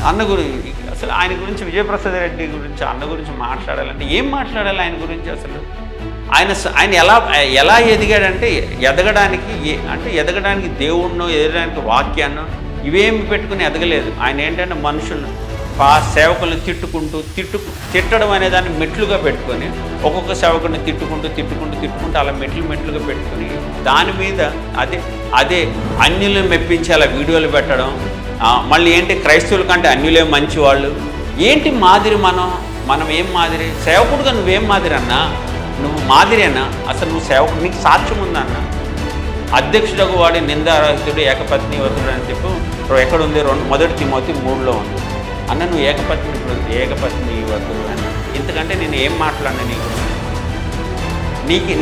అన్న గురించి అసలు ఆయన గురించి విజయప్రసాద్ రెడ్డి గురించి అన్న గురించి మాట్లాడాలంటే ఏం మాట్లాడాలి ఆయన గురించి అసలు? ఆయన ఎలా ఎదిగాడంటే ఎదగడానికి దేవుణ్ణో ఎదగడానికి వాక్యాన్నో ఇవేమి పెట్టుకుని ఎదగలేదు. ఆయన ఏంటంటే మనుషులను సేవకులను తిట్టడం అనే దాన్ని మెట్లుగా పెట్టుకొని ఒక్కొక్క సేవకుని తిట్టుకుంటూ అలా మెట్లుగా పెట్టుకుని దాని మీద అదే అన్యులను మెప్పించి అలా వీడియోలు పెట్టడం. మళ్ళీ ఏంటి క్రైస్తవుల కంటే అన్యులే మంచివాళ్ళు. ఏంటి మాదిరి? మనం ఏం మాదిరి? సేవకుడుగా నువ్వేం మాదిరి అన్నా? నువ్వు మాదిరి అన్నా? అసలు నువ్వు సేవకుడు, నీకు సాక్ష్యం ఉందన్నా? అధ్యక్షుడకు వాడి నిందారహితుడు ఏకపత్ని వతుడు అని చెప్పి ఎక్కడుంది? 1 తిమోతి 3లో ఉంది. అన్న నువ్వు ఏకపత్ని వతుడు అన్న. ఇంతకంటే నేను ఏం మాట్లాడినా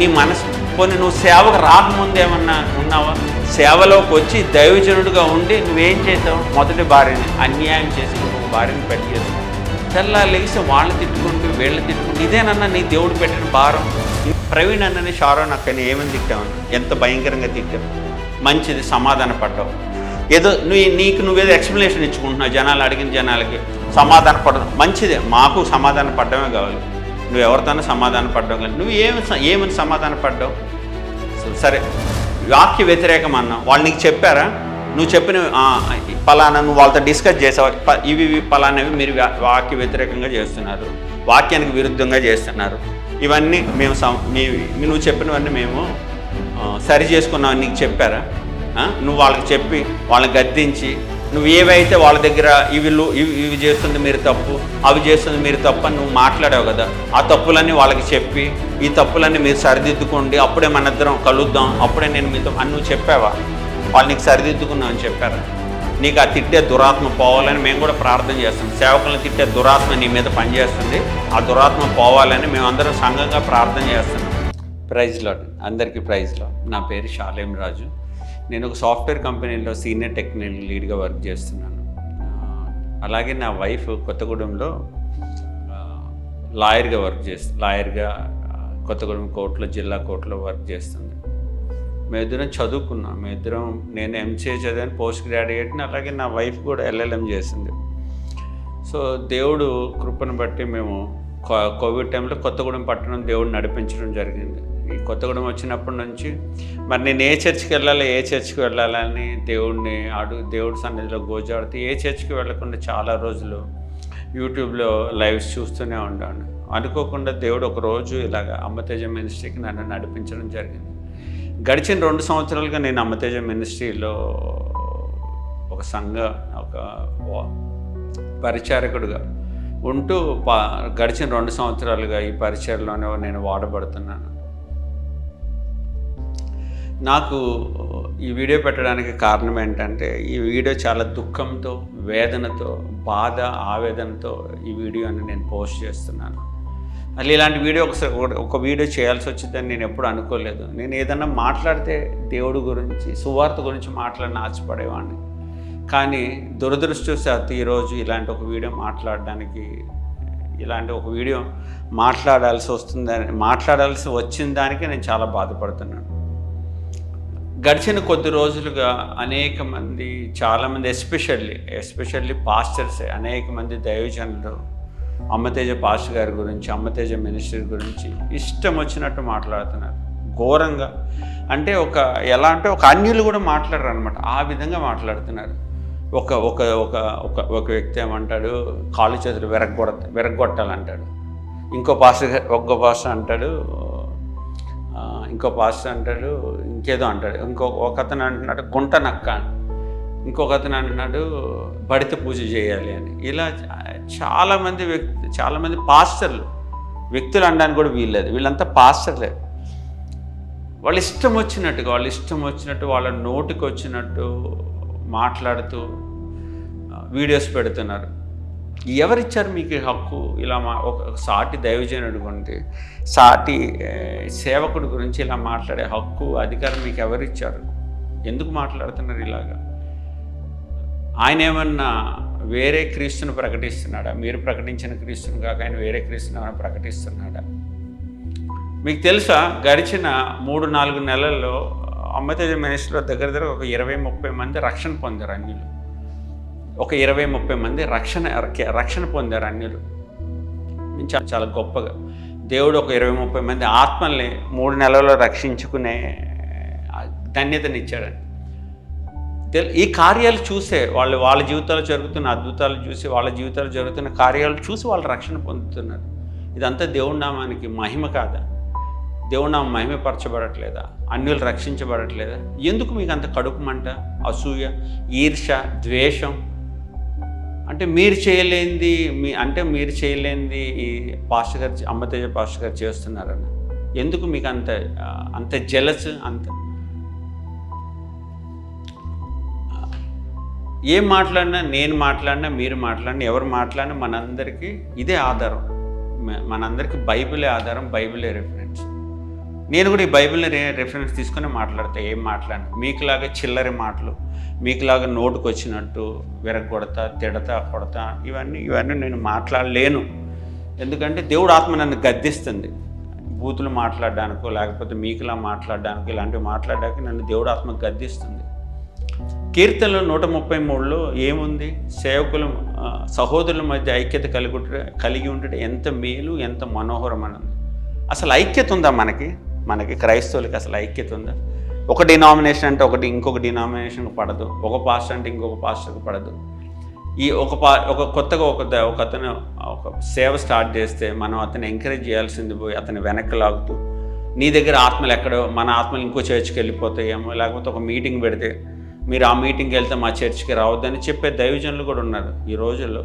నీ మనసు పోనీ నువ్వు సేవకు రాకముందేమన్నా ఉన్నావా? సేవలోకి వచ్చి దైవజనుడిగా ఉండి నువ్వేం చేసావు? మొదటి భార్యని అన్యాయం చేసి నువ్వు భార్యని పెళ్లి చేసావు. తెల్లా లేచి వాళ్ళని తిట్టుకుంటూ వీళ్ళని తిట్టుకుంటూ ఇదేనన్నా నీ దేవుడు పెట్టిన భారం. ప్రవీణ్ అన్నని షారోన్ అక్కని ఏమని తిట్టామని ఎంత భయంకరంగా తిట్టావు. మంచిది, సమాధాన పడ్డావు. ఏదో నువ్వేదో ఎక్స్ప్లెనేషన్ ఇచ్చుకుంటున్నావు జనాలు అడిగిన జనాలకి. సమాధాన పడడం మంచిదే, మాకు సమాధాన పడ్డమే కావాలి. నువ్వు ఎవరితోనో సమాధాన పడ్డావు కానీ నువ్వు ఏమని సమాధాన పడ్డావు? సరే వాక్య వ్యతిరేకం అన్నావు. వాళ్ళు నీకు చెప్పారా? నువ్వు చెప్పిన పలానా నువ్వు వాళ్ళతో డిస్కస్ చేసావు, ఇవి పలానవి మీరు వాక్య వ్యతిరేకంగా చేస్తున్నారు, వాక్యానికి విరుద్ధంగా చేస్తున్నారు, ఇవన్నీ మేము నువ్వు చెప్పినవన్నీ మేము సరి చేసుకున్నావు నీకు చెప్పారా? నువ్వు వాళ్ళకి చెప్పి వాళ్ళని గద్దించి నువ్వు ఏవైతే వాళ్ళ దగ్గర ఇవి చేస్తుంది మీరు తప్పు, అవి చేస్తుంది మీరు తప్పు అని నువ్వు మాట్లాడావు కదా, ఆ తప్పులన్నీ వాళ్ళకి చెప్పి ఈ తప్పులన్నీ మీరు సరిదిద్దుకోండి, అప్పుడే మన ఇద్దరం కలుద్దాం, అప్పుడే నేను మీతో అని నువ్వు చెప్పావా? వాళ్ళు నీకు సరిదిద్దుకున్నావు అని చెప్పారా? నీకు ఆ తిట్టే దురాత్మ పోవాలని మేము కూడా ప్రార్థన చేస్తాం. సేవకులను తిట్టే దురాత్మ నీ మీద పనిచేస్తుంది, ఆ దురాత్మ పోవాలని మేమందరం సంఘంగా ప్రార్థన చేస్తున్నాం. ప్రైజ్ లార్డ్, అందరికీ ప్రైజ్ లార్డ్. నా పేరు షాలేం రాజు. నేను ఒక సాఫ్ట్వేర్ కంపెనీలో సీనియర్ టెక్నికల్ లీడ్గా వర్క్ చేస్తున్నాను. అలాగే నా వైఫ్ కొత్తగూడెంలో లాయర్గా కొత్తగూడెం కోర్టులో, జిల్లా కోర్టులో వర్క్ చేస్తుంది. మేమిద్దరం చదువుకున్నాం. నేను ఎంసీఏ చదివాను, పోస్ట్ గ్రాడ్యుయేట్ని. అలాగే నా వైఫ్ కూడా LLM చేసింది. సో దేవుడు కృపను బట్టి మేము కోవిడ్ టైంలో కొత్తగూడెం పట్టణం దేవుడు నడిపించడం జరిగింది. ఈ కొత్తగూడెం వచ్చినప్పటి నుంచి మరి నేను ఏ చర్చికి వెళ్ళాలని దేవుడి సన్నిధిలో గోజాడుతూ ఏ చర్చికి వెళ్ళకుండా చాలా రోజులు యూట్యూబ్లో లైవ్స్ చూస్తూనే ఉన్నాను. అనుకోకుండా దేవుడు ఒకరోజు ఇలాగ అమ్మతేజ మినిస్ట్రీకి నన్ను నడిపించడం జరిగింది. గడిచిన 2 సంవత్సరాలుగా నేను అమ్మతేజ మినిస్ట్రీలో ఒక పరిచారకుడుగా ఉంటూ గడిచిన 2 సంవత్సరాలుగా ఈ పరిచర్లోనే నేను వాడబడుతున్నాను. నాకు ఈ వీడియో పెట్టడానికి కారణం ఏంటంటే ఈ వీడియో చాలా దుఃఖంతో, వేదనతో, బాధ, ఆవేదనతో ఈ వీడియోని నేను పోస్ట్ చేస్తున్నాను. మళ్ళీ ఇలాంటి వీడియో ఒక వీడియో చేయాల్సి వచ్చిందని నేను ఎప్పుడు అనుకోలేదు. నేను ఏదన్నా మాట్లాడితే దేవుడి గురించి, సువార్త గురించి మాట్లాడిన ఆశపడేవాడిని. కానీ దురదృష్టవశాత్తు ఈరోజు ఇలాంటి ఒక వీడియో మాట్లాడాల్సి వచ్చిన దానికి నేను చాలా బాధపడుతున్నాను. గడిచిన కొద్ది రోజులుగా చాలామంది ఎస్పెషల్లీ పాస్టర్సే, అనేక మంది దైవజనులు అమ్మతేజ పాస్టర్ గారి గురించి, అమ్మతేజ మినిస్ట్రీ గురించి ఇష్టం వచ్చినట్టు మాట్లాడుతున్నారు. ఘోరంగా అంటే ఎలా అంటే ఒక అన్యులు కూడా మాట్లాడరు అనమాట, ఆ విధంగా మాట్లాడుతున్నారు. ఒక వ్యక్తి ఏమంటాడు, కాళ్ళు చేతులు విరగొట్టాలంటాడు. ఇంకో పాస్టర్ అంటాడు ఇంకేదో అంటాడు. ఒకతను అంటున్నాడు గుంట నక్క, ఇంకొకతను అంటున్నాడు బడిత పూజ చేయాలి అని. ఇలా చాలామంది పాస్టర్లు, వ్యక్తులు అనడానికి కూడా వీల్లేదు, వీళ్ళంతా పాస్టర్లే. వాళ్ళు ఇష్టం వచ్చినట్టు వాళ్ళ నోటికి వచ్చినట్టు మాట్లాడుతూ వీడియోస్ పెడుతున్నారు. ఎవరిచ్చారు మీకు హక్కు? ఇలా ఒక సాటి దైవజనుడి గురించి, సాటి సేవకుడి గురించి ఇలా మాట్లాడే హక్కు, అధికారం మీకు ఎవరిచ్చారు? ఎందుకు మాట్లాడుతున్నారు ఇలాగా? ఆయన ఏమన్నా వేరే క్రీస్తును ప్రకటిస్తున్నాడా? మీరు ప్రకటించిన క్రీస్తును కాక ఆయన వేరే క్రీస్తును ఏమైనా ప్రకటిస్తున్నాడా? మీకు తెలుసా, గడిచిన 3-4 నెలల్లో అమ్మతేజ మినిస్ట్రీలో దగ్గర ఒక 20-30 మంది రక్షణ పొందారు అన్యులు. ఒక 20-30 మంది రక్షణ పొందారు అన్యులు. చాలా చాలా గొప్పగా దేవుడు ఒక 20-30 మంది ఆత్మల్ని 3 నెలల్లో రక్షించుకునే ధన్యతనిచ్చాడని. ఈ కార్యాలు చూసే వాళ్ళ జీవితాలు జరుగుతున్న అద్భుతాలు చూసి, వాళ్ళ జీవితాలు జరుగుతున్న కార్యాలు చూసి వాళ్ళు రక్షణ పొందుతున్నారు. ఇదంతా దేవుడి నామానికి మహిమ కాదా? దేవుడి నామం మహిమపరచబడట్లేదా? అన్యులు రక్షించబడట్లేదా? ఎందుకు మీకు అంత కడుపు మంట, అసూయ, ఈర్ష, ద్వేషం? అంటే మీరు చేయలేంది ఈ పాస్టర్ గారు, అమ్మతేజ పాస్టర్ గారు చేస్తున్నారని ఎందుకు మీకు అంత జెలస్? అంత ఏం మాట్లాడినా, నేను మాట్లాడినా, మీరు మాట్లాడినా, ఎవరు మాట్లాడినా మనందరికీ ఇదే ఆధారం. మనందరికీ బైబిలే ఆధారం, బైబిలే రిఫరెన్స్. నేను కూడా ఈ బైబిల్ని రిఫరెన్స్ తీసుకుని మాట్లాడతా. ఏం మాట్లాడినా మీకులాగా చిల్లరి మాటలు, మీకులాగా నోటుకు వచ్చినట్టు విరగొడతా, తిడతా, కొడతా ఇవన్నీ నేను మాట్లాడలేను. ఎందుకంటే దేవుడు ఆత్మ నన్ను గద్దిస్తుంది. బూతులు మాట్లాడడానికో లేకపోతే మీకులా మాట్లాడడానికి, ఇలాంటివి మాట్లాడడానికి నన్ను దేవుడు ఆత్మ గద్దిస్తుంది. కీర్తనలో 133లో ఏముంది? సేవకులు సహోదరుల మధ్య ఐక్యత కలిగి ఉంటే ఎంత మేలు, ఎంత మనోహరం అన్నది. అసలు ఐక్యత ఉందా మనకి క్రైస్తవులకి? అసలు ఐక్యత ఉందా? ఒక డినామినేషన్ అంటే ఇంకొక డినామినేషన్కి పడదు, ఒక పాస్టర్ అంటే ఇంకొక పాస్టర్కి పడదు. ఈ కొత్తగా ఒక అతను ఒక సేవ స్టార్ట్ చేస్తే మనం అతన్ని ఎంకరేజ్ చేయాల్సింది పోయి అతన్ని వెనక్కి లాగుతూ, నీ దగ్గర ఆత్మలు ఎక్కడో, మన ఆత్మలు ఇంకో చర్చికి వెళ్ళిపోతాయేమో, లేకపోతే ఒక మీటింగ్ పెడితే మీరు ఆ మీటింగ్కి వెళ్తే మా చర్చికి రావద్దని చెప్పే దైవజనులు కూడా ఉన్నారు ఈ రోజుల్లో.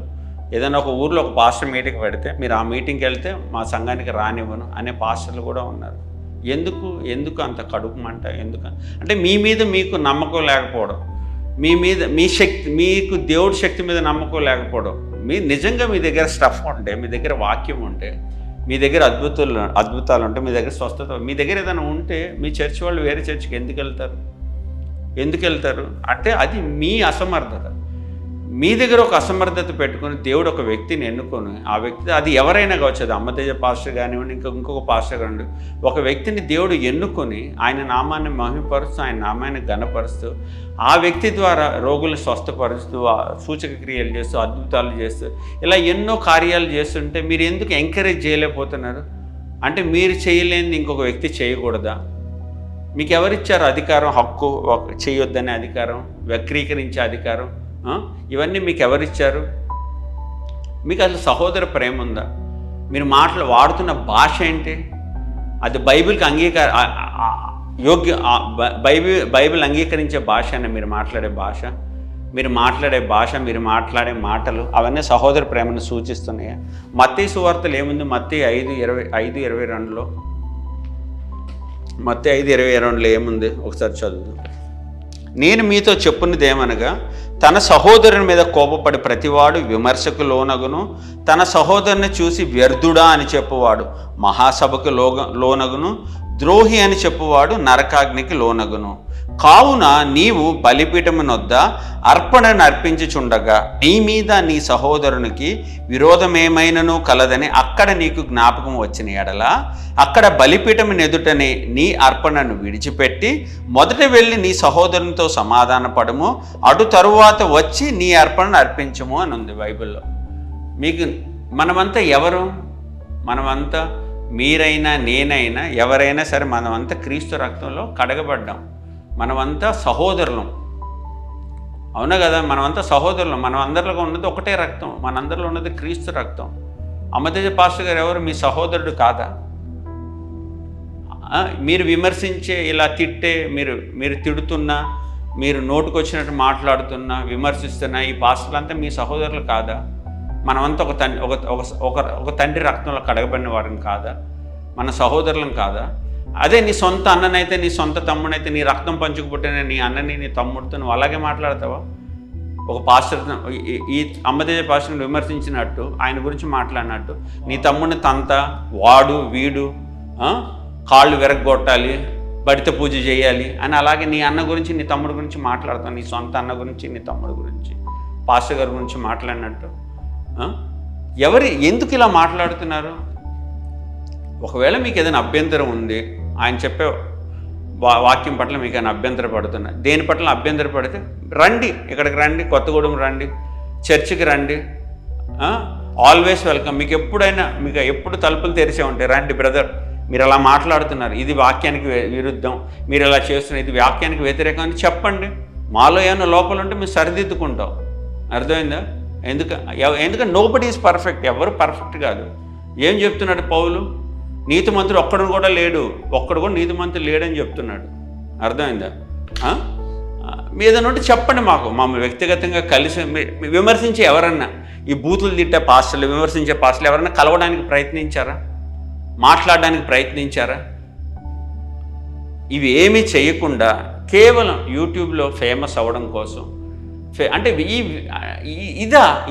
ఏదైనా ఒక ఊర్లో ఒక పాస్టర్ మీటింగ్ పెడితే మీరు ఆ మీటింగ్కి వెళ్తే మా సంఘానికి రానివ్వను అనే పాస్టర్లు కూడా ఉన్నారు. ఎందుకు అంత కడుపు మంట? అంటే మీ మీద మీకు నమ్మకం లేకపోవడం, మీకు దేవుడి శక్తి మీద నమ్మకం లేకపోవడం. నిజంగా మీ దగ్గర స్టఫ్ ఉంటే, మీ దగ్గర వాక్యం ఉంటే, మీ దగ్గర అద్భుతాలు ఉంటే, మీ దగ్గర స్వస్థత, మీ దగ్గర ఏదైనా ఉంటే మీ చర్చి వాళ్ళు వేరే చర్చికి ఎందుకు వెళ్తారు? అంటే అది మీ అసమర్థత. మీ దగ్గర ఒక అసమర్థత పెట్టుకొని దేవుడు ఒక వ్యక్తిని ఎన్నుకొని, ఆ వ్యక్తి అది ఎవరైనా కావచ్చు, అది అమ్మతేజ పాస్టర్ కానివ్వండి, ఇంకొక పాస్టర్ కానివ్వండి, ఒక వ్యక్తిని దేవుడు ఎన్నుకొని ఆయన నామాన్ని మహిమపరుస్తూ, ఆయన నామాన్ని ఘనపరుస్తూ, ఆ వ్యక్తి ద్వారా రోగులను స్వస్థపరుస్తూ, సూచక క్రియలు చేస్తూ, అద్భుతాలు చేస్తూ, ఇలా ఎన్నో కార్యాలు చేస్తుంటే మీరు ఎందుకు ఎంకరేజ్ చేయలేకపోతున్నారు? అంటే మీరు చేయలేనిది ఇంకొక వ్యక్తి చేయకూడదా? మీకు ఎవరిచ్చారు అధికారం, హక్కు, చేయొద్దనే అధికారం, వక్రీకరించే అధికారం? ఇవన్నీ మీకు ఎవరిచ్చారు? మీకు అసలు సహోదర ప్రేమ ఉందా? మీరు వాడుతున్న భాష ఏంటి? అది బైబిల్కి బైబిల్ అంగీకరించే భాష అన్న మీరు మాట్లాడే భాష, మీరు మాట్లాడే మాటలు అవన్నీ సహోదర ప్రేమను సూచిస్తున్నాయా? మత్తయి సువార్తలు ఏముంది? మత్తయి 5:22లో మత్తయి 5:22లో ఏముంది? ఒకసారి చదువు. నేను మీతో చెప్పున్నదేమనగా, తన సహోదరుని మీద కోపపడి ప్రతివాడు విమర్శకు లోనగును, తన సహోదరుని చూసి వ్యర్థుడా అని చెప్పువాడు మహాసభకు లోనగును, ద్రోహి అని చెప్పువాడు నరకాగ్నికి లోనగును. కావున నీవు బలిపీఠమునొద్ద అర్పణను అర్పించుచుండగా నీ మీద నీ సహోదరునికి విరోధమేమైనను కలదని అక్కడ నీకు జ్ఞాపకం వచ్చిన ఎడల, అక్కడ బలిపీఠం ఎదుటనే నీ అర్పణను విడిచిపెట్టి మొదట వెళ్ళి నీ సహోదరునితో సమాధానపడము, అటు తరువాత వచ్చి నీ అర్పణను అర్పించము అని ఉంది బైబిల్లో. మనమంతా ఎవరు? మనమంతా, మీరైనా నేనైనా ఎవరైనా సరే, మనమంతా క్రీస్తు రక్తంలో కడగబడ్డాం. మనమంతా సహోదరులం, అవునా కదా? మనమంతా సహోదరులం. మనం అందరిలో ఉన్నది ఒకటే రక్తం, మనందరిలో ఉన్నది క్రీస్తు రక్తం. అమ్మతేజ పాస్టర్ గారు ఎవరు? మీ సహోదరుడు కాదా? మీరు విమర్శించే, ఇలా తిట్టే, మీరు తిడుతున్నా, మీరు నోటుకొచ్చినట్టు మాట్లాడుతున్నా, విమర్శిస్తున్నా ఈ పాస్టర్లంతా మీ సహోదరులు కాదా? మనమంతా ఒక తండ్రి రక్తంలో కడగబడిన వారిని కాదా? మన సహోదరులం కాదా? అదే నీ సొంత అన్ననైతే, నీ సొంత తమ్ముడైతే, నీ రక్తం పంచుకుపుట్టిన నీ అన్నని, నీ తమ్ముడితో నువ్వు అలాగే మాట్లాడతావా? ఒక పాస్టర్, ఈ అమ్మతేజ పాస్టర్ని విమర్శించినట్టు, ఆయన గురించి మాట్లాడినట్టు, నీ తమ్ముడిని తంత, వాడు వీడు, కాళ్ళు విరగొట్టాలి, బడిత పూజ చేయాలి అని అలాగే నీ అన్న గురించి, నీ తమ్ముడి గురించి మాట్లాడతావు. నీ సొంత అన్న గురించి, నీ తమ్ముడి గురించి, పాస్టర్ గారి గురించి మాట్లాడినట్టు ఎందుకు ఇలా మాట్లాడుతున్నారు? ఒకవేళ మీకు ఏదైనా అభ్యంతరం ఉంది, ఆయన చెప్పే వాక్యం పట్ల మీకు ఏమైనా అభ్యంతర పడుతున్నా, దేని పట్ల అభ్యంతర పడితే రండి, ఇక్కడికి రండి, కొత్తగూడెం రండి, చర్చికి రండి, ఆల్వేస్ వెల్కమ్. మీకు ఎప్పుడు తలుపులు తెరిచే ఉంటాయి, రండి బ్రదర్, మీరు అలా మాట్లాడుతున్నారు, ఇది వాక్యానికి విరుద్ధం, మీరు ఇలా చేస్తున్నారు, ఇది వాక్యానికి వ్యతిరేకం అని చెప్పండి. మాలో ఏమైనా లోపల ఉంటే మేము సరిదిద్దుకుంటాం. అర్థమైందా? ఎందుకంటే నోబడీ ఈజ్ పర్ఫెక్ట్, ఎవరు పర్ఫెక్ట్ కాదు. ఏం చెప్తున్నాడు పౌలు? నీతిమంతుడు ఒక్కడు కూడా నీతిమంతుడు లేడని చెప్తున్నాడు. అర్థమైందా? మీద నుండి చెప్పండి, మమ్మల్ని వ్యక్తిగతంగా కలిసి విమర్శించే ఎవరన్నా, ఈ బూతులు తిట్టే పాస్టర్లు, విమర్శించే పాస్టర్లు ఎవరన్నా కలవడానికి ప్రయత్నించారా? మాట్లాడడానికి ప్రయత్నించారా? ఇవి ఏమీ చేయకుండా కేవలం యూట్యూబ్లో ఫేమస్ అవ్వడం కోసం, అంటే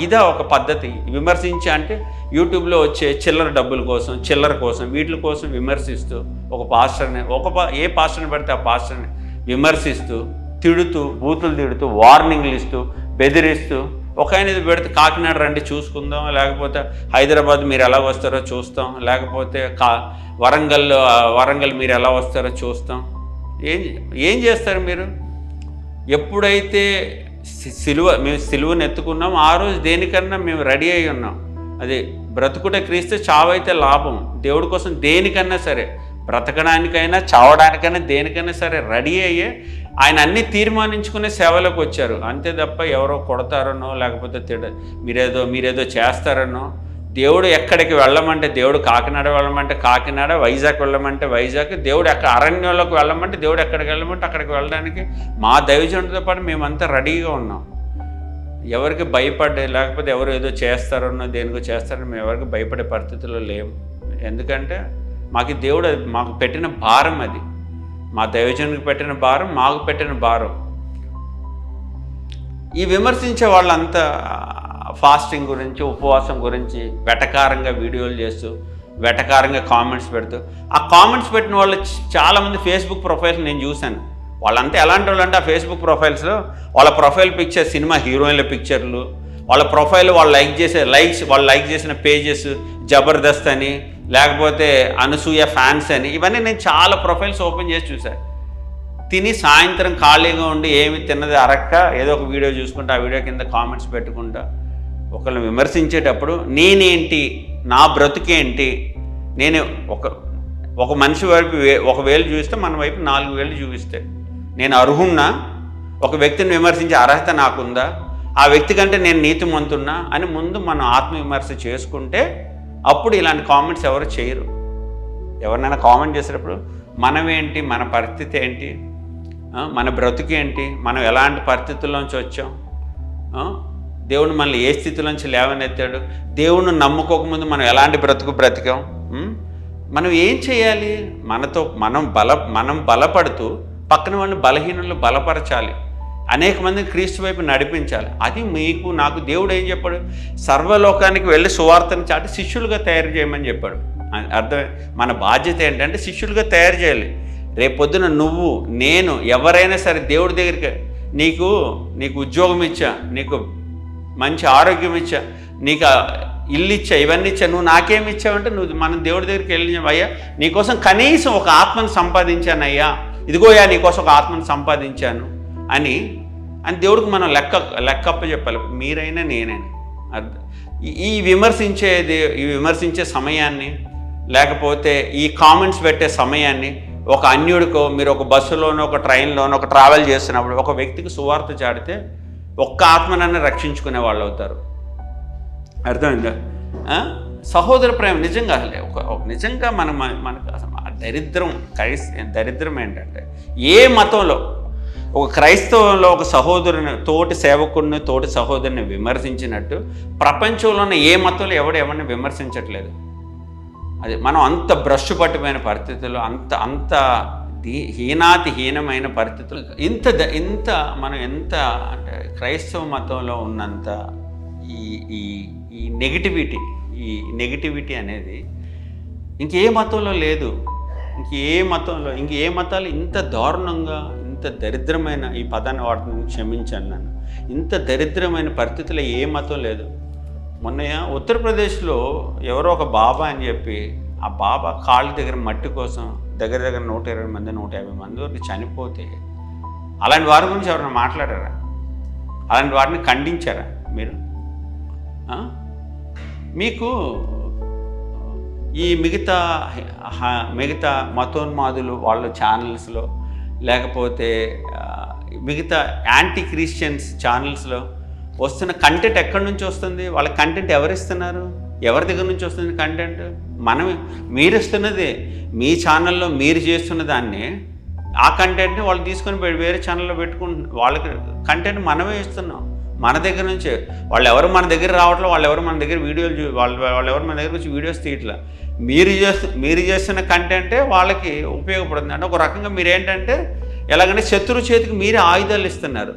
ఇదా ఒక పద్ధతి? విమర్శించా అంటే యూట్యూబ్లో వచ్చే చిల్లర కోసం వీటి కోసం విమర్శిస్తూ ఒక పాస్టర్ని ఏ పాస్టర్ని పడితే ఆ పాస్టర్ని విమర్శిస్తూ, తిడుతూ, బూతులు తిడుతూ, వార్నింగ్లు ఇస్తూ, బెదిరిస్తూ, ఒక ఆయన ఇది పెడితే కాకినాడ రండి చూసుకుందాం, లేకపోతే హైదరాబాద్ మీరు ఎలా వస్తారో చూస్తాం, లేకపోతే వరంగల్ మీరు ఎలా వస్తారో చూస్తాం. ఏం చేస్తారు మీరు? ఎప్పుడైతే మేము సిలువను ఎత్తుకున్నాం, ఆ రోజు దేనికన్నా మేము రెడీ అయి ఉన్నాం. అదే బ్రతుకుట క్రీస్తు, చావైతే లాభం. దేవుడి కోసం దేనికన్నా సరే, బ్రతకడానికైనా చావడానికైనా దేనికైనా సరే రెడీ అయ్యే ఆయన అన్నీ తీర్మానించుకునే సేవలోకి వచ్చారు. అంతే తప్ప ఎవరో కొడతారనో, లేకపోతే మీరేదో చేస్తారనో. దేవుడు ఎక్కడికి వెళ్ళమంటే దేవుడు కాకినాడ వెళ్ళమంటే కాకినాడ, వైజాగ్ వెళ్ళమంటే వైజాగ్, దేవుడు అరణ్యంలోకి వెళ్ళమంటే దేవుడు ఎక్కడికి వెళ్ళమంటే అక్కడికి వెళ్ళడానికి మా దైవజనుడితో పాటు మేమంతా రెడీగా ఉన్నాం. ఎవరికి భయపడే, లేకపోతే ఎవరు ఏదో చేస్తారనో దేనికో చేస్తారనో మేము ఎవరికి భయపడే పరిస్థితుల్లో లేము. ఎందుకంటే మాకు పెట్టిన భారం అది, మా దైవజనుడికి పెట్టిన భారం, మాకు పెట్టిన భారం. ఈ విమర్శించే వాళ్ళంతా ఫాస్టింగ్ గురించి, ఉపవాసం గురించి వెటకారంగా వీడియోలు చేస్తూ, వెటకారంగా కామెంట్స్ పెడుతూ, ఆ కామెంట్స్ పెట్టిన వాళ్ళు చాలామంది ఫేస్బుక్ ప్రొఫైల్స్ నేను చూశాను. వాళ్ళంతా ఎలాంటి వాళ్ళు అంటే, ఆ ఫేస్బుక్ ప్రొఫైల్స్లో వాళ్ళ ప్రొఫైల్ పిక్చర్ సినిమా హీరోయిన్ల పిక్చర్లు, వాళ్ళ ప్రొఫైల్ వాళ్ళు లైక్ చేసిన పేజెస్ జబర్దస్త్ అని, లేకపోతే అనసూయ ఫ్యాన్స్ అని, ఇవన్నీ నేను చాలా ప్రొఫైల్స్ ఓపెన్ చేసి చూశాను. తిని సాయంత్రం ఖాళీగా ఉండి ఏమి తిన్నది అరక్క ఏదో ఒక వీడియో చూసుకుంటా, ఆ వీడియో కింద కామెంట్స్ పెట్టుకుంటా, ఒకళ్ళని విమర్శించేటప్పుడు నేనేంటి, నా బ్రతుకేంటి, నేను ఒక మనిషి వైపు ఒక వేలు చూపిస్తే మన వైపు 4 వేలు చూపిస్తే నేను అర్హున్నా, ఒక వ్యక్తిని విమర్శించే అర్హత నాకుందా, ఆ వ్యక్తి కంటే నేను నీతిమంతున్నా అని ముందు మనం ఆత్మవిమర్శ చేసుకుంటే అప్పుడు ఇలాంటి కామెంట్స్ ఎవరు చేయరు. ఎవరినైనా కామెంట్ చేసేటప్పుడు మనమేంటి, మన పరిస్థితి ఏంటి, మన బ్రతుకేంటి, మనం ఎలాంటి పరిస్థితుల్లోంచి వచ్చాం, దేవుడు మనల్ని ఏ స్థితిలోంచి లేవనెత్తాడు, దేవుడిని నమ్ముకోకముందు మనం ఎలాంటి బ్రతికాం, మనం ఏం చేయాలి, మనం బలపడుతూ పక్కన వాళ్ళని బలహీనులు బలపరచాలి, అనేక మందిని క్రీస్తు వైపు నడిపించాలి. అది నాకు దేవుడు ఏం చెప్పాడు? సర్వలోకానికి వెళ్ళి సువార్తను చాటి శిష్యులుగా తయారు చేయమని చెప్పాడు. అర్థం, మన బాధ్యత ఏంటంటే శిష్యులుగా తయారు చేయాలి. రేపొద్దున నువ్వు, నేను, ఎవరైనా సరే దేవుడి దగ్గరికి నీకు ఉద్యోగం ఇచ్చా, నీకు మంచి ఆరోగ్యం ఇచ్చా, నీకు ఇల్లు ఇచ్చా, ఇవన్నీ ఇచ్చా, నువ్వు నాకేమి ఇచ్చావంటే మనం దేవుడి దగ్గరికి వెళ్ళినాం, అయ్యా నీకోసం కనీసం ఒక ఆత్మను సంపాదించాను, అయ్యా ఇదిగోయా నీకోసం ఒక ఆత్మను సంపాదించాను అని దేవుడికి మనం లెక్కప్ప చెప్పాలి, మీరైనా నేనైనా. ఈ విమర్శించే సమయాన్ని, లేకపోతే ఈ కామెంట్స్ పెట్టే సమయాన్ని ఒక అన్యుడికో, మీరు ఒక బస్సులోనో, ఒక ట్రైన్లోనో, ఒక ట్రావెల్ చేస్తున్నప్పుడు ఒక వ్యక్తికి సువార్త చాడితే ఒక్క ఆత్మనన్నా రక్షించుకునే వాళ్ళు అవుతారు. అర్థమైందా? సహోదర ప్రేమ నిజంగా అసలే నిజంగా మనకు దరిద్రం ఏంటంటే, ఏ మతంలో ఒక క్రైస్తవంలో ఒక సహోదరుని, తోటి సేవకుడిని, తోటి సహోదరుని విమర్శించినట్టు ప్రపంచంలోనే ఏ మతంలో ఎవరిని విమర్శించట్లేదు. అది మనం అంత భ్రష్టు పట్టిపోయిన పరిస్థితుల్లో, అంత హీనమైన పరిస్థితులు, ఇంత మనం ఎంత అంటే క్రైస్తవ మతంలో ఉన్నంత ఈ నెగిటివిటీ అనేది ఇంకే మతంలో లేదు. ఇంకే మతాలు ఇంత దారుణంగా, ఇంత దరిద్రమైన, ఈ పదాన్ని వాటిని క్షమించాను నన్ను, ఇంత దరిద్రమైన పరిస్థితుల్లో ఏ మతం లేదు. మొన్న ఉత్తరప్రదేశ్లో ఎవరో ఒక బాబా అని చెప్పి, ఆ బాబా కాళ్ళ దగ్గర మట్టి కోసం దగ్గర 120 మంది 150 మంది వరకు చనిపోతే, అలాంటి వారి గురించి ఎవరైనా మాట్లాడారా? అలాంటి వారిని ఖండించారా మీరు? మీకు ఈ మిగతా మతోన్మాదులు వాళ్ళ ఛానల్స్లో, లేకపోతే మిగతా యాంటీ క్రిస్టియన్స్ ఛానల్స్లో వస్తున్న కంటెంట్ ఎక్కడి నుంచి వస్తుంది? వాళ్ళ కంటెంట్ ఎవరు ఇస్తున్నారు? ఎవరి దగ్గర నుంచి వస్తుంది కంటెంట్? మీరు ఇస్తున్నది మీ ఛానల్లో మీరు చేస్తున్న దాన్ని, ఆ కంటెంట్ని వాళ్ళు తీసుకొని వేరే ఛానల్లో పెట్టుకుంటున్నారు. వాళ్ళకి కంటెంట్ మనమే ఇస్తున్నాం మన దగ్గర నుంచే. వాళ్ళు ఎవరు మన దగ్గర రావట్లేదు, వాళ్ళు ఎవరు మన దగ్గర వీడియోలు వాళ్ళు ఎవరు మన దగ్గర వచ్చి వీడియోస్ తీయట్లా. మీరు చేస్తున్న కంటెంటే వాళ్ళకి ఉపయోగపడుతుంది. అంటే ఒక రకంగా మీరు ఏంటంటే ఎలాగంటే శత్రు చేతికి మీరే ఆయుధాలు ఇస్తున్నారు.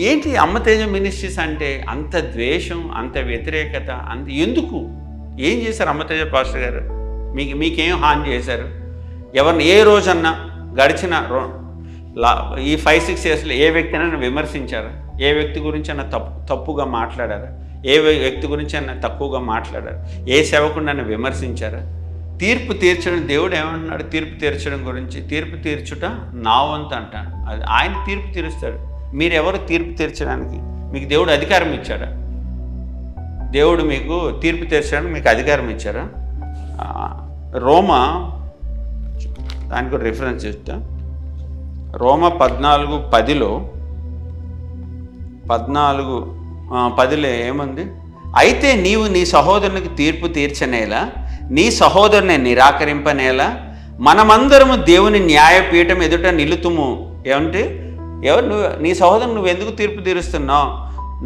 ఏంటి అమ్మతేజ మినిస్ట్రీస్ అంటే అంత ద్వేషం, అంత వ్యతిరేకత, అంత ఎందుకు? ఏం చేశారు అమ్మతేజ పాస్టర్ గారు? మీకేం హాని చేశారు? ఎవరిని ఏ రోజన్నా గడిచిన ఈ 5-6 yearsలో ఏ వ్యక్తినైనా విమర్శించారా? ఏ వ్యక్తి గురించి అన్న తప్పుగా మాట్లాడారా? ఏ వ్యక్తి గురించి అన్న తక్కువగా మాట్లాడారు? ఏ సేవకుడినైనా విమర్శించారా? తీర్పు తీర్చడం, దేవుడు ఏమంటున్నాడు తీర్పు తీర్చడం గురించి? తీర్పు తీర్చుట నా వంతు అంటాడు. అది ఆయన తీర్పు తీరుస్తాడు. మీరెవరు తీర్పు తీర్చడానికి? మీకు దేవుడు అధికారం ఇచ్చాడా? దేవుడు మీకు తీర్పు తీర్చడానికి మీకు అధికారం ఇచ్చారా? రోమా, దానికి కూడా రిఫరెన్స్ ఇస్తా. రోమా 14:10లో ఏముంది? అయితే నీవు నీ సహోదరునికి తీర్పు తీర్చనేలా, నీ సహోదరుని నిరాకరింపనేలా, మనమందరము దేవుని న్యాయపీఠం ఎదుట నిలుతుము. ఏమంటే నీ సహోదరుని నువ్వెందుకు తీర్పు తీరుస్తున్నావు?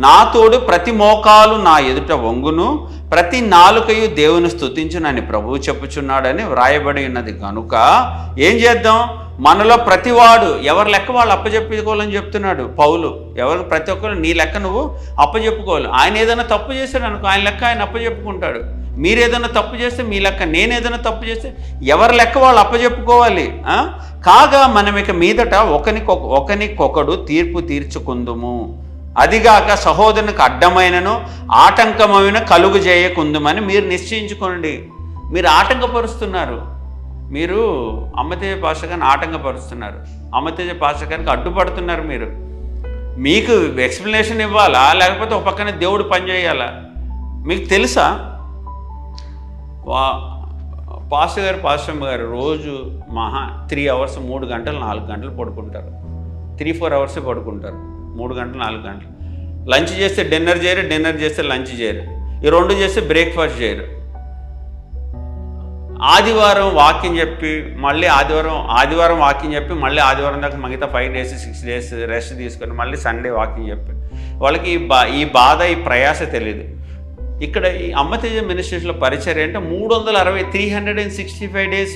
నా తోడు ప్రతి మోకాలు నా ఎదుట వంగును, ప్రతి నాలుకయు దేవుని స్తుతించునని ప్రభువు చెప్పుచున్నాడని వ్రాయబడి ఉన్నది. కనుక ఏం చేద్దాం? మనలో ప్రతివాడు ఎవరి లెక్క వాళ్ళు అప్పచెప్పుకోవాలని చెప్తున్నాడు పౌలు. ఎవరు ప్రతి ఒక్కరు నీ లెక్క నువ్వు అప్పచెప్పుకోవాలి. ఆయన ఏదైనా తప్పు చేశాడు అనుకో, ఆయన లెక్క ఆయన అప్పచెప్పుకుంటాడు. మీరు ఏదైనా తప్పు చేస్తే మీ లెక్క, నేను ఏదైనా తప్పు చేస్తే ఎవరి లెక్క వాళ్ళు అప్పచెప్పుకోవాలి. కాగా మనం ఇక మీదట ఒకనికొకడు తీర్పు తీర్చుకుందుము, అదిగాక సహోదరునికి అడ్డమైనను ఆటంకమైన కలుగు చేయకుందుమని మీరు నిశ్చయించుకోండి. మీరు ఆటంకపరుస్తున్నారు. మీరు అమ్మతేజ పాస్టర్ గారిని ఆటంకపరుస్తున్నారు. అమ్మతేజ పాస్టర్ గారికి అడ్డుపడుతున్నారు. మీకు ఎక్స్ప్లెనేషన్ ఇవ్వాలా, లేకపోతే ఒక పక్కన దేవుడు పనిచేయాలా? మీకు తెలుసా? పాస్టర్ గారు రోజు 3 hours 3 గంటలు 4 గంటలు పడుకుంటారు. 3-4 hours పడుకుంటారు. 3 గంటలు 4 గంటలు. లంచ్ చేస్తే డిన్నర్ చేయరు, డిన్నర్ చేస్తే లంచ్ చేయరు, ఈ 2 చేస్తే బ్రేక్ఫాస్ట్ చేయరు. ఆదివారం వాకింగ్ చెప్పి మళ్ళీ ఆదివారం వాకింగ్ చెప్పి మళ్ళీ ఆదివారం దాకా మిగతా 5 days 6 days రెస్ట్ తీసుకొని మళ్ళీ సండే వాకింగ్ చెప్పి వాళ్ళకి ఈ బాధ, ఈ ప్రయాస తెలియదు. ఇక్కడ ఈ అమ్మతేజ మినిస్ట్రీస్లో పరిచర్య అంటే 365 days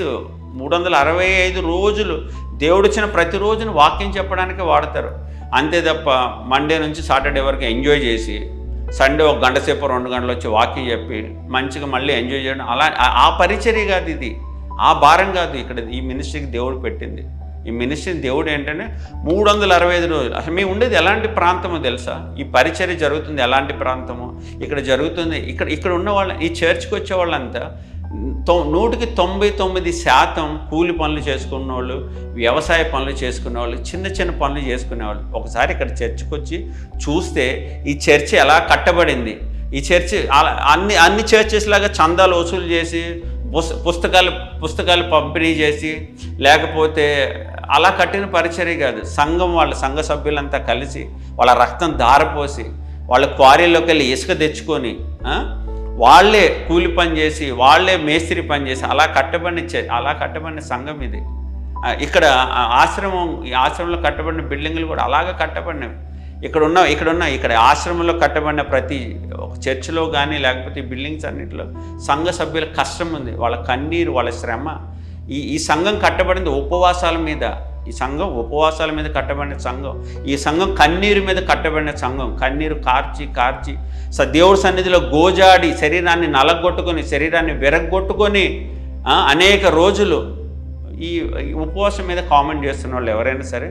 365 రోజులు దేవుడు ఇచ్చిన ప్రతి రోజును వాక్యం చెప్పడానికి వాడతారు. అంతే తప్ప మండే నుంచి సాటర్డే వరకు ఎంజాయ్ చేసి సండే 1 గంట సేపు 2 గంటలు వచ్చి వాకింగ్ చెప్పి మంచిగా మళ్ళీ ఎంజాయ్ చేయడం, అలా ఆ పరిచర్య కాదు ఇది, ఆ భారం కాదు ఇక్కడ ఈ మినిస్ట్రీకి దేవుడు పెట్టింది. ఈ మినిస్ట్రీ దేవుడు ఏంటంటే 365 రోజులు. అసలు మేము ఉండేది ఎలాంటి ప్రాంతమో తెలుసా? ఈ పరిచర్య జరుగుతుంది ఎలాంటి ప్రాంతమో ఇక్కడ జరుగుతుంది. ఇక్కడ ఉన్న వాళ్ళు, ఈ చర్చ్కి వచ్చే వాళ్ళంతా 99% కూలి పనులు చేసుకున్న వాళ్ళు, వ్యవసాయ పనులు చేసుకునే వాళ్ళు, చిన్న చిన్న పనులు చేసుకునేవాళ్ళు. ఒకసారి ఇక్కడ చర్చ్కి వచ్చి చూస్తే ఈ చర్చ్ ఎలా కట్టబడింది, ఈ చర్చ్ అన్ని చర్చెస్ లాగా చందాలు వసూలు చేసి పుస్తకాలు పంపిణీ చేసి లేకపోతే అలా కట్టిన పరిచర్య కాదు. సంఘ సభ్యులంతా కలిసి వాళ్ళ రక్తం ధారపోసి వాళ్ళ క్వారీలోకి వెళ్ళి ఇసుక తెచ్చుకొని వాళ్ళే కూలి పని చేసి వాళ్ళే మేస్త్రి పని చేసి అలా కట్టబడిన సంఘం ఇది. ఇక్కడ ఆశ్రమంలో కట్టబడిన బిల్డింగులు కూడా అలాగే కట్టబడినవి. ఇక్కడ ఆశ్రమంలో కట్టబడిన ప్రతి చర్చిలో కానీ లేకపోతే బిల్డింగ్స్ అన్నింటిలో సంఘ సభ్యుల కష్టం ఉంది, వాళ్ళ కన్నీరు, వాళ్ళ శ్రమ. ఈ సంఘం కట్టబడింది ఉపవాసాల మీద. ఈ సంఘం ఉపవాసాల మీద కట్టబడిన సంఘం. ఈ సంఘం కన్నీరు మీద కట్టబడిన సంఘం. కన్నీరు కార్చి దేవుడి సన్నిధిలో గోజాడి శరీరాన్ని నలగొట్టుకొని శరీరాన్ని విరగొట్టుకొని అనేక రోజులు ఈ ఉపవాసం మీద కామెంట్ చేస్తున్న వాళ్ళు ఎవరైనా సరే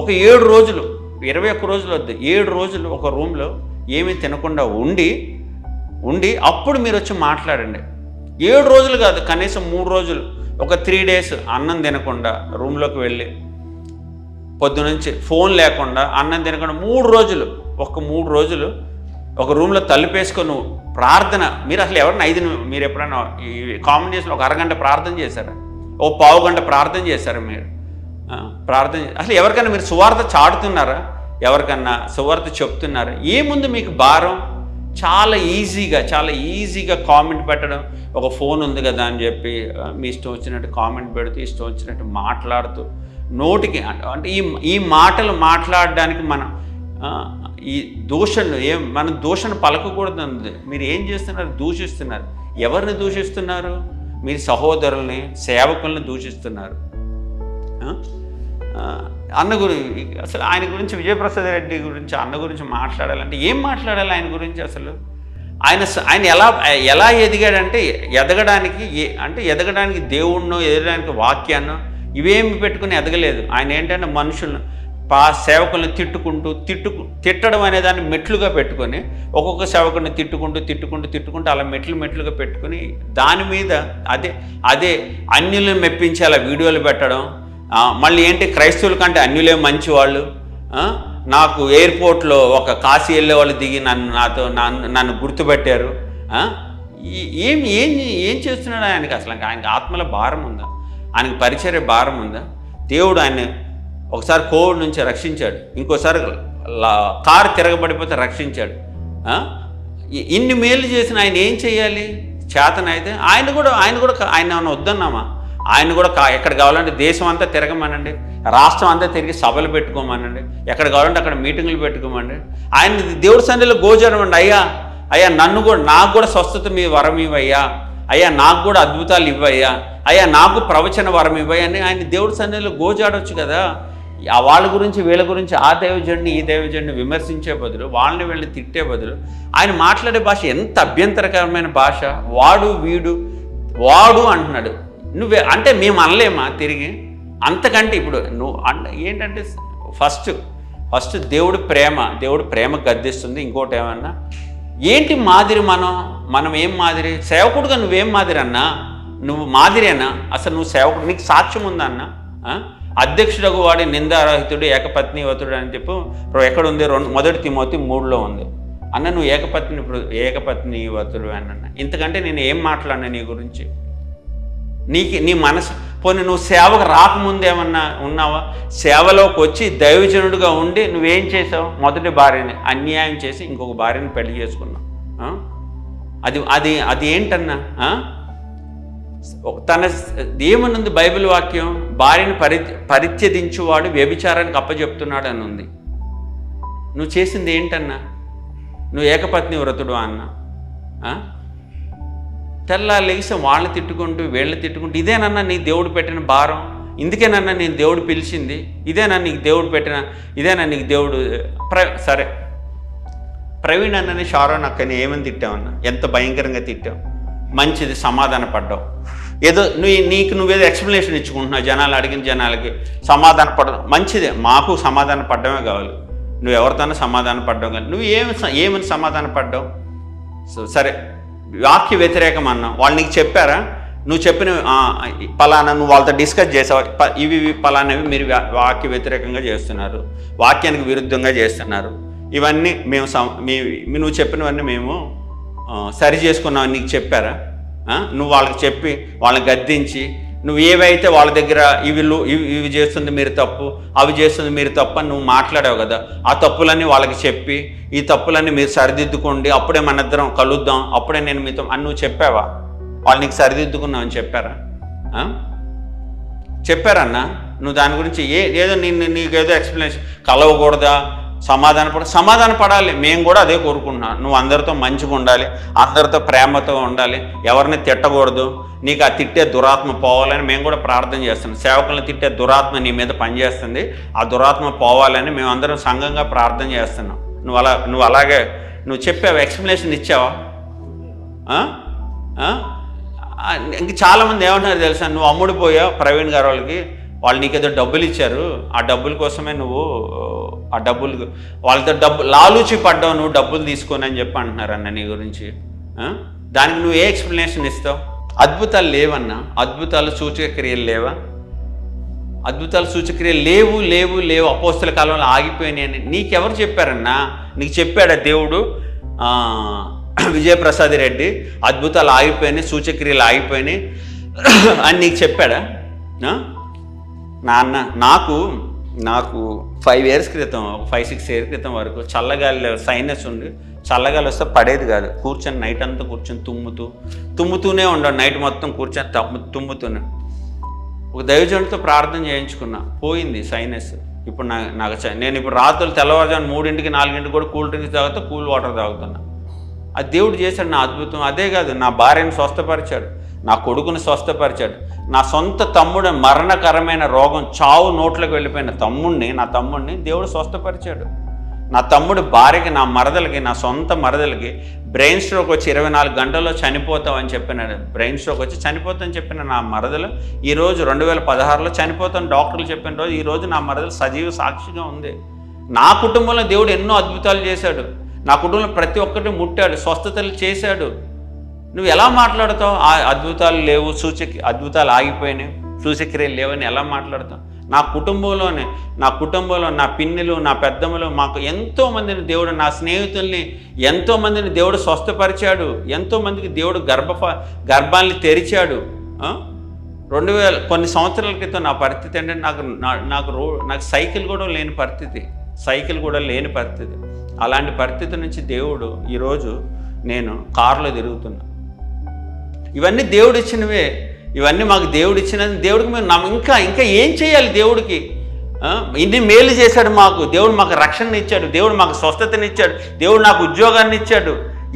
ఒక 7 రోజులు 21 రోజులు వద్దు, 7 రోజులు ఒక రూమ్లో ఏమీ తినకుండా ఉండి అప్పుడు మీరు వచ్చి మాట్లాడండి. 7 రోజులు కాదు, కనీసం 3 రోజులు, ఒక 3 days అన్నం తినకుండా రూమ్లోకి వెళ్ళి పొద్దునుంచి ఫోన్ లేకుండా అన్నం తినకుండా 3 రోజులు, ఒక 3 రోజులు ఒక రూమ్లో తలుపేసుకొని నువ్వు ప్రార్థన, మీరు అసలు ఎవరైనా మీరు ఎప్పుడైనా ఈ కామెంట్ చేసిన ఒక అరగంట ప్రార్థన చేశారా? ఓ పావు గంట ప్రార్థన చేశారా మీరు? ప్రార్థన అసలు ఎవరికైనా మీరు సువార్త చాటుతున్నారా? ఎవరికన్నా సువార్త చెప్తున్నారా? ఏముంది మీకు భారం? చాలా ఈజీగా కామెంట్ పెట్టడం, ఒక ఫోన్ ఉంది కదా అని చెప్పి మీ ఇష్టం వచ్చినట్టు కామెంట్ పెడుతూ ఇష్టం వచ్చినట్టు మాట్లాడుతూ నోటికి అంటే ఈ మాటలు మాట్లాడడానికి మనం ఈ మన దూషణ పలకకూడదు. మీరు ఏం చేస్తున్నారు? దూషిస్తున్నారు. ఎవరిని దూషిస్తున్నారు? మీరు సహోదరుల్ని, సేవకుల్ని దూషిస్తున్నారు. అన్న అసలు ఆయన గురించి, విజయప్రసాద్ రెడ్డి గురించి, అన్న గురించి మాట్లాడాలంటే ఏం మాట్లాడాలి ఆయన గురించి? అసలు ఆయన ఎలా ఎదిగాడంటే ఎదగడానికి దేవుణ్ణో, ఎదగడానికి వాక్యాన్నో ఇవేమి పెట్టుకుని ఎదగలేదు. ఆయన ఏంటంటే మనుషులను, సేవకుల్ని తిట్టడం అనే దాన్ని మెట్లుగా పెట్టుకొని, ఒక్కొక్క సేవకుని తిట్టుకుంటూ అలా మెట్లుగా పెట్టుకుని దాని మీద అదే అన్యులను మెప్పించి అలా వీడియోలు పెట్టడం. మళ్ళీ ఏంటి, క్రైస్తవుల కంటే అన్యులే మంచి వాళ్ళు. నాకు ఎయిర్పోర్ట్లో ఒక కాశీ వెళ్ళే వాళ్ళు దిగి నన్ను గుర్తుపెట్టారు. ఏం చేస్తున్నాడు ఆయనకి? అసలు ఆయనకి ఆత్మల భారం ఉందా? ఆయనకి పరిచర్య భారం ఉందా? దేవుడు ఆయన ఒకసారి కోవిడ్ నుంచి రక్షించాడు, ఇంకోసారి కారు తిరగబడిపోతే రక్షించాడు. ఇన్ని మేలు చేసిన ఆయన ఏం చేయాలి? చేతనైతే ఆయన కూడా ఏమైనా వద్దన్నామా? ఆయన కూడా ఎక్కడ కావాలంటే దేశం అంతా తిరగమనండి, రాష్ట్రం అంతా తిరిగి సభలు పెట్టుకోమనండి, ఎక్కడ కావాలంటే అక్కడ మీటింగులు పెట్టుకోమండి. ఆయన దేవుడి సన్నిధిలో గోచరమండి. అయ్యా నాకు కూడా స్వస్థత మీ వరం ఇవ్వయ్యా, అయ్యా నాకు కూడా అద్భుతాలు ఇవ్వయ్యా, అయ్యా నాకు ప్రవచన వరం ఇవ్వయ్యా అని ఆయన దేవుడి సన్నిధిలో గోజాడొచ్చు కదా. వాళ్ళ గురించి వీళ్ళ గురించి ఈ దైవజనుడిని విమర్శించే బదులు, వాళ్ళని వీళ్ళని తిట్టే బదులు ఆయన మాట్లాడే భాష ఎంత అభ్యంతరకరమైన భాష. వాడు అంటున్నాడు. అంటే మేము అనలేమా తిరిగి? అంతకంటే ఇప్పుడు ఏంటంటే ఫస్ట్ దేవుడి ప్రేమ గద్దిస్తుంది. ఇంకోటి ఏమన్నా ఏంటి మాదిరి? మనం ఏం మాదిరి? సేవకుడుగా నువ్వేం మాదిరి అన్నా? నువ్వు మాదిరేనా? అసలు నువ్వు సేవకుడు, నీకు సాక్ష్యం ఉందా అన్న? అధ్యక్షుడు వాడి నిందారహితుడు ఏకపత్నివతుడు అని చెప్పు ఎక్కడుంది? 1 తిమోతి 3లో ఉంది. అన్న నువ్వు ఏకపత్నివతుడు అన్న. ఇంతకంటే నేను ఏం మాట్లాడినా నీ గురించి? నీ మనసు పోనీ నువ్వు సేవకు రాకముందేమన్నా ఉన్నావా? సేవలోకి వచ్చి దైవజనుడిగా ఉండి నువ్వేం చేసావు? మొదటి భార్యని అన్యాయం చేసి ఇంకొక భార్యని పెళ్లి చేసుకున్నావు. అది ఏంటన్నా? ఏమనుంది బైబిల్ వాక్యం? భార్యను పరిత్యజించువాడు వ్యభిచారానికి అప్పచెప్తున్నాడు అని ఉంది. నువ్వు చేసింది ఏంటన్నా? నువ్వు ఏకపత్ని వ్రతుడు అన్నా? తెల్లాలేసి వాళ్ళని తిట్టుకుంటూ వీళ్ళని తిట్టుకుంటూ ఇదేనన్నా నీ దేవుడు పెట్టిన భారం? ఇందుకేనన్నా నేను దేవుడు పిలిచింది? ఇదేనా నీకు దేవుడు సరే ప్రవీణ్ అన్నని షారోన్ అక్కని ఏమని తిట్టావన్నా? ఎంత భయంకరంగా తిట్టావు? మంచిది, సమాధాన పడ్డావు. ఏదో నువ్వేదో ఎక్స్ప్లెనేషన్ ఇచ్చుకుంటున్నావు, జనాలు అడిగిన జనాలకి సమాధాన పడడం మంచిదే. మాకు సమాధాన పడ్డమే కావాలి. నువ్వు ఎవరితోనో సమాధాన పడ్డావు కానీ నువ్వు ఏమని సమాధాన పడ్డావు? సరే వాక్య వ్యతిరేకం అన్నావు. వాళ్ళు నీకు చెప్పారా? నువ్వు చెప్పిన పలానా నువ్వు వాళ్ళతో డిస్కస్ చేసావు, ఇవి పలానవి మీరు వాక్య వ్యతిరేకంగా చేస్తున్నారు, వాక్యానికి విరుద్ధంగా చేస్తున్నారు, ఇవన్నీ నువ్వు చెప్పినవన్నీ మేము సరి చేసుకున్నావు నీకు చెప్పారా? నువ్వు వాళ్ళకి చెప్పి వాళ్ళని గద్దించి నువ్వు ఏవైతే వాళ్ళ దగ్గర ఇవి చేస్తుంది మీరు తప్పు, అవి చేస్తుంది మీరు తప్పు అని నువ్వు మాట్లాడావు కదా, ఆ తప్పులన్నీ వాళ్ళకి చెప్పి ఈ తప్పులన్నీ మీరు సరిదిద్దుకోండి, అప్పుడే మన ఇద్దరం కలుద్దాం, అప్పుడే నేను మీతో అని నువ్వు చెప్పావా? వాళ్ళు నీకు సరిదిద్దుకున్నావు అని చెప్పారన్నా? నువ్వు దాని గురించి ఏదో నీకేదో ఎక్స్ప్లెనేషన్ కలవకూడదా? సమాధాన పడాలి. మేము కూడా అదే కోరుకుంటున్నాం. నువ్వు అందరితో మంచిగా ఉండాలి, అందరితో ప్రేమతో ఉండాలి, ఎవరిని తిట్టకూడదు, నీకు ఆ తిట్టే దురాత్మ పోవాలని మేము కూడా ప్రార్థన చేస్తున్నాం. సేవకులను తిట్టే దురాత్మ నీ మీద పనిచేస్తుంది, ఆ దురాత్మ పోవాలని మేమందరం సంఘంగా ప్రార్థన చేస్తున్నాం. నువ్వు అలాగే చెప్పావు, ఎక్స్ప్లెనేషన్ ఇచ్చావా? ఇంక చాలామంది ఏమంటున్నారు తెలుసా? నువ్వు అమ్ముడిపోయావు ప్రవీణ్ గారు వాళ్ళు నీకేదో డబ్బులు ఇచ్చారు, ఆ డబ్బుల కోసమే నువ్వు వాళ్ళతో లాలూచి పడ్డావు, నువ్వు డబ్బులు తీసుకొని అని చెప్పి అంటున్నారన్న నీ గురించి. దానికి నువ్వు ఏ ఎక్స్ప్లెనేషన్ ఇస్తావు? అద్భుతాలు లేవన్నా? అద్భుతాలు సూచక్రియలు లేవా? అద్భుతాలు సూచక్రియలు లేవు అపోస్తల కాలంలో ఆగిపోయినాయని నీకెవరు చెప్పారన్నా? నీకు చెప్పాడా దేవుడు? విజయప్రసాద్ రెడ్డి అద్భుతాలు ఆగిపోయినాయి, సూచక్రియలు ఆగిపోయినాయి అని నీకు చెప్పాడా? నాన్న నాకు 5 years క్రితం, 5-6 years క్రితం వరకు చల్లగాలి సైనస్ ఉండి చల్లగాలి వస్తే పడేది కాదు. కూర్చొని నైట్ అంతా కూర్చొని తుమ్ముతూనే ఉండడు. నైట్ మొత్తం కూర్చొని తుమ్ముతూనే. ఒక దైవజనుడితో ప్రార్థన చేయించుకున్నా, పోయింది సైనస్. ఇప్పుడు నేను ఇప్పుడు రాత్రులు తెల్లవారుజాము 3 4 కూడా కూల్ డ్రింక్స్ తాగుతా, కూల్ వాటర్ తాగుతున్నా. అది దేవుడు చేశాడు నా అద్భుతం. అదే కాదు, నా భార్యను స్వస్థపరిచాడు, నా కొడుకుని స్వస్థపరిచాడు. నా సొంత తమ్ముడు మరణకరమైన రోగం, చావు నోట్లోకి వెళ్ళిపోయిన నా తమ్ముడిని దేవుడు స్వస్థపరిచాడు. నా తమ్ముడు భార్యకి, నా మరదలకి, నా సొంత మరదలకి బ్రెయిన్ స్ట్రోక్ వచ్చి 24 గంటల్లో చనిపోతామని చెప్పినాడు. బ్రెయిన్ స్ట్రోక్ వచ్చి చనిపోతామని చెప్పిన నా మరదలు ఈరోజు 2016లో చనిపోతాను డాక్టర్లు చెప్పిన రోజు ఈరోజు నా మరదలు సజీవ సాక్షిగా ఉంది. నా కుటుంబంలో దేవుడు ఎన్నో అద్భుతాలు చేశాడు. నా కుటుంబంలో ప్రతి ఒక్కటి ముట్టాడు, స్వస్థతలు చేశాడు. నువ్వు ఎలా మాట్లాడతావు? ఆ అద్భుతాలు లేవు, అద్భుతాలు ఆగిపోయినాయి, సూచక్రియలు లేవని ఎలా మాట్లాడతావు? నా కుటుంబంలో నా పిన్నులు, నా పెద్దమ్మలు, మాకు ఎంతోమందిని దేవుడు, నా స్నేహితుల్ని ఎంతోమందిని దేవుడు స్వస్థపరిచాడు. ఎంతోమందికి దేవుడు గర్భాన్ని తెరిచాడు. 2000 కొన్ని సంవత్సరాల క్రితం నా పరిస్థితి అంటే నాకు సైకిల్ కూడా లేని పరిస్థితి. అలాంటి పరిస్థితి నుంచి దేవుడు ఈరోజు నేను కారులో తిరుగుతున్నా. ఇవన్నీ దేవుడు ఇచ్చినవే. ఇవన్నీ మాకు దేవుడు ఇచ్చినది. దేవుడికి మేము ఇంకా ఏం చేయాలి? దేవుడికి ఇన్ని మేలు చేశాడు మాకు. దేవుడు మాకు రక్షణ ఇచ్చాడు, దేవుడు మాకు స్వస్థతనిచ్చాడు, దేవుడు నాకు ఉద్యోగాన్ని ఇచ్చాడు.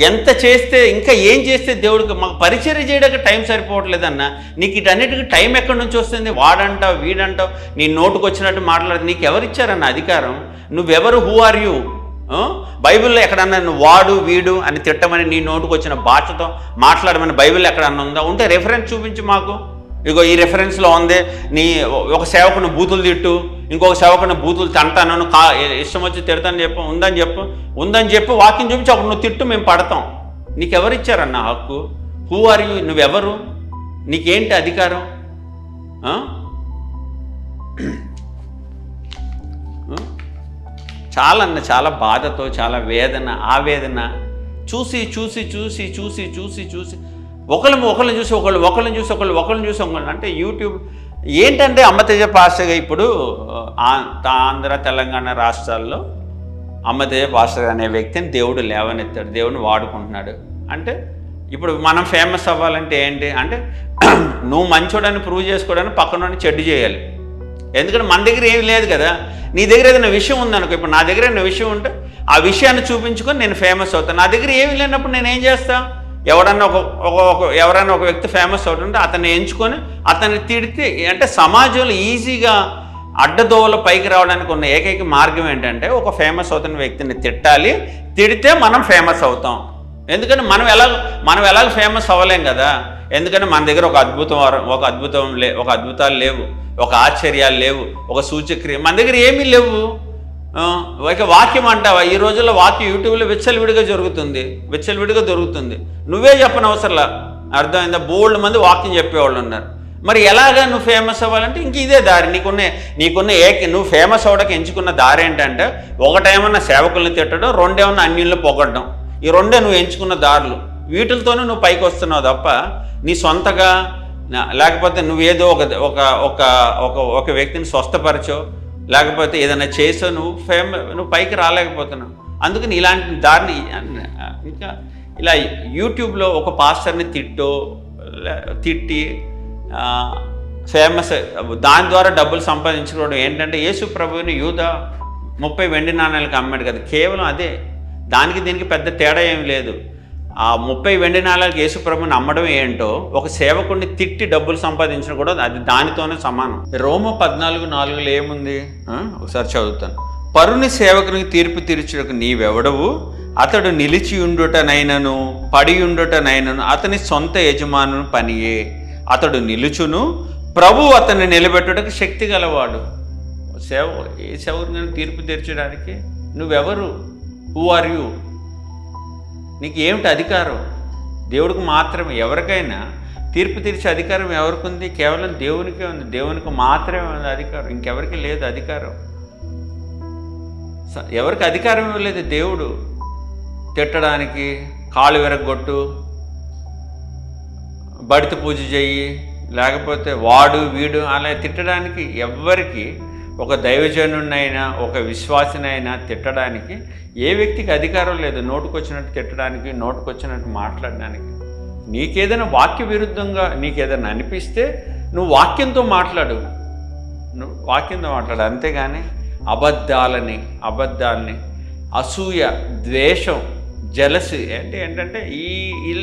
ఎంత చేస్తే, ఇంకా ఏం చేస్తే దేవుడికి మాకు పరిచర్య చేయడానికి టైం సరిపోవట్లేదన్నా. నీకు వీటన్నిటికీ టైం ఎక్కడి నుంచి వస్తుంది? వాడంటావు, వీడంటావు, నీ నోటుకు వచ్చినట్టు మాట్లాడి నీకు ఎవరిచ్చారన్న అధికారం? నువ్వెవరు? Who are you? బైబిల్లో ఎక్కడన్నా నువ్వు వాడు వీడు అని తిట్టమని, నీ నోటుకు వచ్చిన భాషతో మాట్లాడమని బైబిల్లో ఎక్కడన్నా ఉందా? ఉంటే రెఫరెన్స్ చూపించి మాకు. ఇగో ఈ రెఫరెన్స్లో ఉంది, నీ ఒక సేవకుని బూతులు తిట్టు, ఇంకొక సేవకుని బూతులు తంటాను, ఇష్టం వచ్చి తిడతాను చెప్పు, ఉందని చెప్పు వాక్యం చూపించి అప్పుడు నువ్వు తిట్టు, మేము పడతాం. నీకెవరిచ్చారన్న హక్కు? Who are you? నువ్వెవరు? నీకేంటి అధికారం? చాలా బాధతో, చాలా వేదన, ఆవేదన చూసి ఒకళ్ళని చూసి ఒకళ్ళు అంటే యూట్యూబ్ ఏంటంటే అమ్మతేజ పాస్టర్గా ఇప్పుడు ఆంధ్ర తెలంగాణ రాష్ట్రాల్లో అమ్మతేజ పాస్టర్ అనే వ్యక్తిని దేవుడు లేవనెత్తాడు, దేవుడిని వాడుకుంటున్నాడు. అంటే ఇప్పుడు మనం ఫేమస్ అవ్వాలంటే ఏంటి అంటే నువ్వు మంచోడని ప్రూవ్ చేసుకోవడానికి పక్కన చెడ్డు చేయాలి. ఎందుకంటే మన దగ్గర ఏమి లేదు కదా. నీ దగ్గర ఏదైనా విషయం ఉందనుకో, ఇప్పుడు నా దగ్గర ఏదైనా విషయం ఉంటే ఆ విషయాన్ని చూపించుకొని నేను ఫేమస్ అవుతాను. నా దగ్గర ఏమి లేనప్పుడు నేను ఏం చేస్తాను? ఎవరైనా ఒక వ్యక్తి ఫేమస్ అవుతుంటే అతన్ని ఎంచుకొని అతన్ని తిడితే, అంటే సమాజంలో ఈజీగా అడ్డదోవల పైకి రావడానికి ఉన్న ఏకైక మార్గం ఏంటంటే ఒక ఫేమస్ అవుతున్న వ్యక్తిని తిట్టాలి. తిడితే మనం ఫేమస్ అవుతాం. ఎందుకంటే మనం ఎలాగ ఫేమస్ అవ్వలేం కదా. ఎందుకంటే మన దగ్గర ఒక అద్భుతాలు లేవు, ఒక ఆశ్చర్యాలు లేవు, ఒక సూచక్రియ మన దగ్గర ఏమీ లేవు. ఒక వాక్యం అంటావా? ఈ రోజుల్లో వాక్యం యూట్యూబ్లో విచ్చలవిడిగా దొరుకుతుంది. నువ్వే చెప్పనవసరంలా, అర్థమైందా? బోల్డ్ మంది వాక్యం చెప్పేవాళ్ళు ఉన్నారు. మరి ఎలాగా నువ్వు ఫేమస్ అవ్వాలంటే ఇంక ఇదే దారి. నువ్వు ఫేమస్ అవ్వడానికి ఎంచుకున్న దారి ఏంటంటే ఒకటేమన్నా సేవకుల్ని తిట్టడం, రెండేమన్నా అన్యుల్ని పొగడడం. ఈ రెండే నువ్వు ఎంచుకున్న దారులు. వీటితోనే నువ్వు పైకి వస్తున్నావు తప్ప నీ సొంతగా లేకపోతే నువ్వేదో ఒక వ్యక్తిని స్వస్థపరచో లేకపోతే ఏదైనా చేసో నువ్వు పైకి రాలేకపోతున్నావు. అందుకని ఇలాంటి దారిని ఇంకా ఇలా యూట్యూబ్లో ఒక పాస్టర్ని తిట్టి ఫేమస్, దాని ద్వారా డబ్బులు సంపాదించుకోవడం ఏంటంటే యేసు ప్రభువుని యూదా 30 వెండి నాణ్యాలకు అమ్మాడు కదా, కేవలం అదే. దీనికి పెద్ద తేడా ఏమి లేదు. ఆ 30 వెండి నాణ్యాలకు యేసు ప్రభువుని అమ్మడం ఏంటో, ఒక సేవకుడిని తిట్టి డబ్బులు సంపాదించడం కూడా అది దానితోనే సమానం. రోమ 14:4 ఏముంది? ఒకసారి చదువుతాను. పరుని సేవకునికి తీర్పు తీర్చుటకు నీవెవడవు? అతడు నిలిచి ఉండుటనైనను పడి ఉండుటనైనను అతని సొంత యజమానుని పనియే. అతడు నిలుచును, ప్రభు అతన్ని నిలబెట్టుటకు శక్తి గలవాడు. ఏ సేవకుని తీర్పు తీర్చడానికి నువ్వెవరు? Who are you? నీకు ఏమిటి అధికారం? దేవుడికి మాత్రమే. ఎవరికైనా తీర్పు తీర్చే అధికారం ఎవరికి ఉంది? కేవలం దేవునికే ఉంది. దేవునికి మాత్రమే ఉంది అధికారం, ఇంకెవరికి లేదు అధికారం. ఎవరికి అధికారం ఇవ్వలేదు దేవుడు. తిట్టడానికి, కాళ్ళు విరగొట్టు, బడిత పూజ చెయ్యి, లేకపోతే వాడు వీడు అలా తిట్టడానికి ఎవ్వరికి, ఒక దైవజనుడినైనా ఒక విశ్వాసినైనా తిట్టడానికి ఏ వ్యక్తికి అధికారం లేదు. నోటుకొచ్చినట్టు తిట్టడానికి, నోటుకొచ్చినట్టు మాట్లాడడానికి. నీకేదైనా వాక్య విరుద్ధంగా నీకేదైనా అనిపిస్తే నువ్వు వాక్యంతో మాట్లాడు, అంతేగాని అబద్ధాలని, అసూయ, ద్వేషం, జలసి ఏంటంటే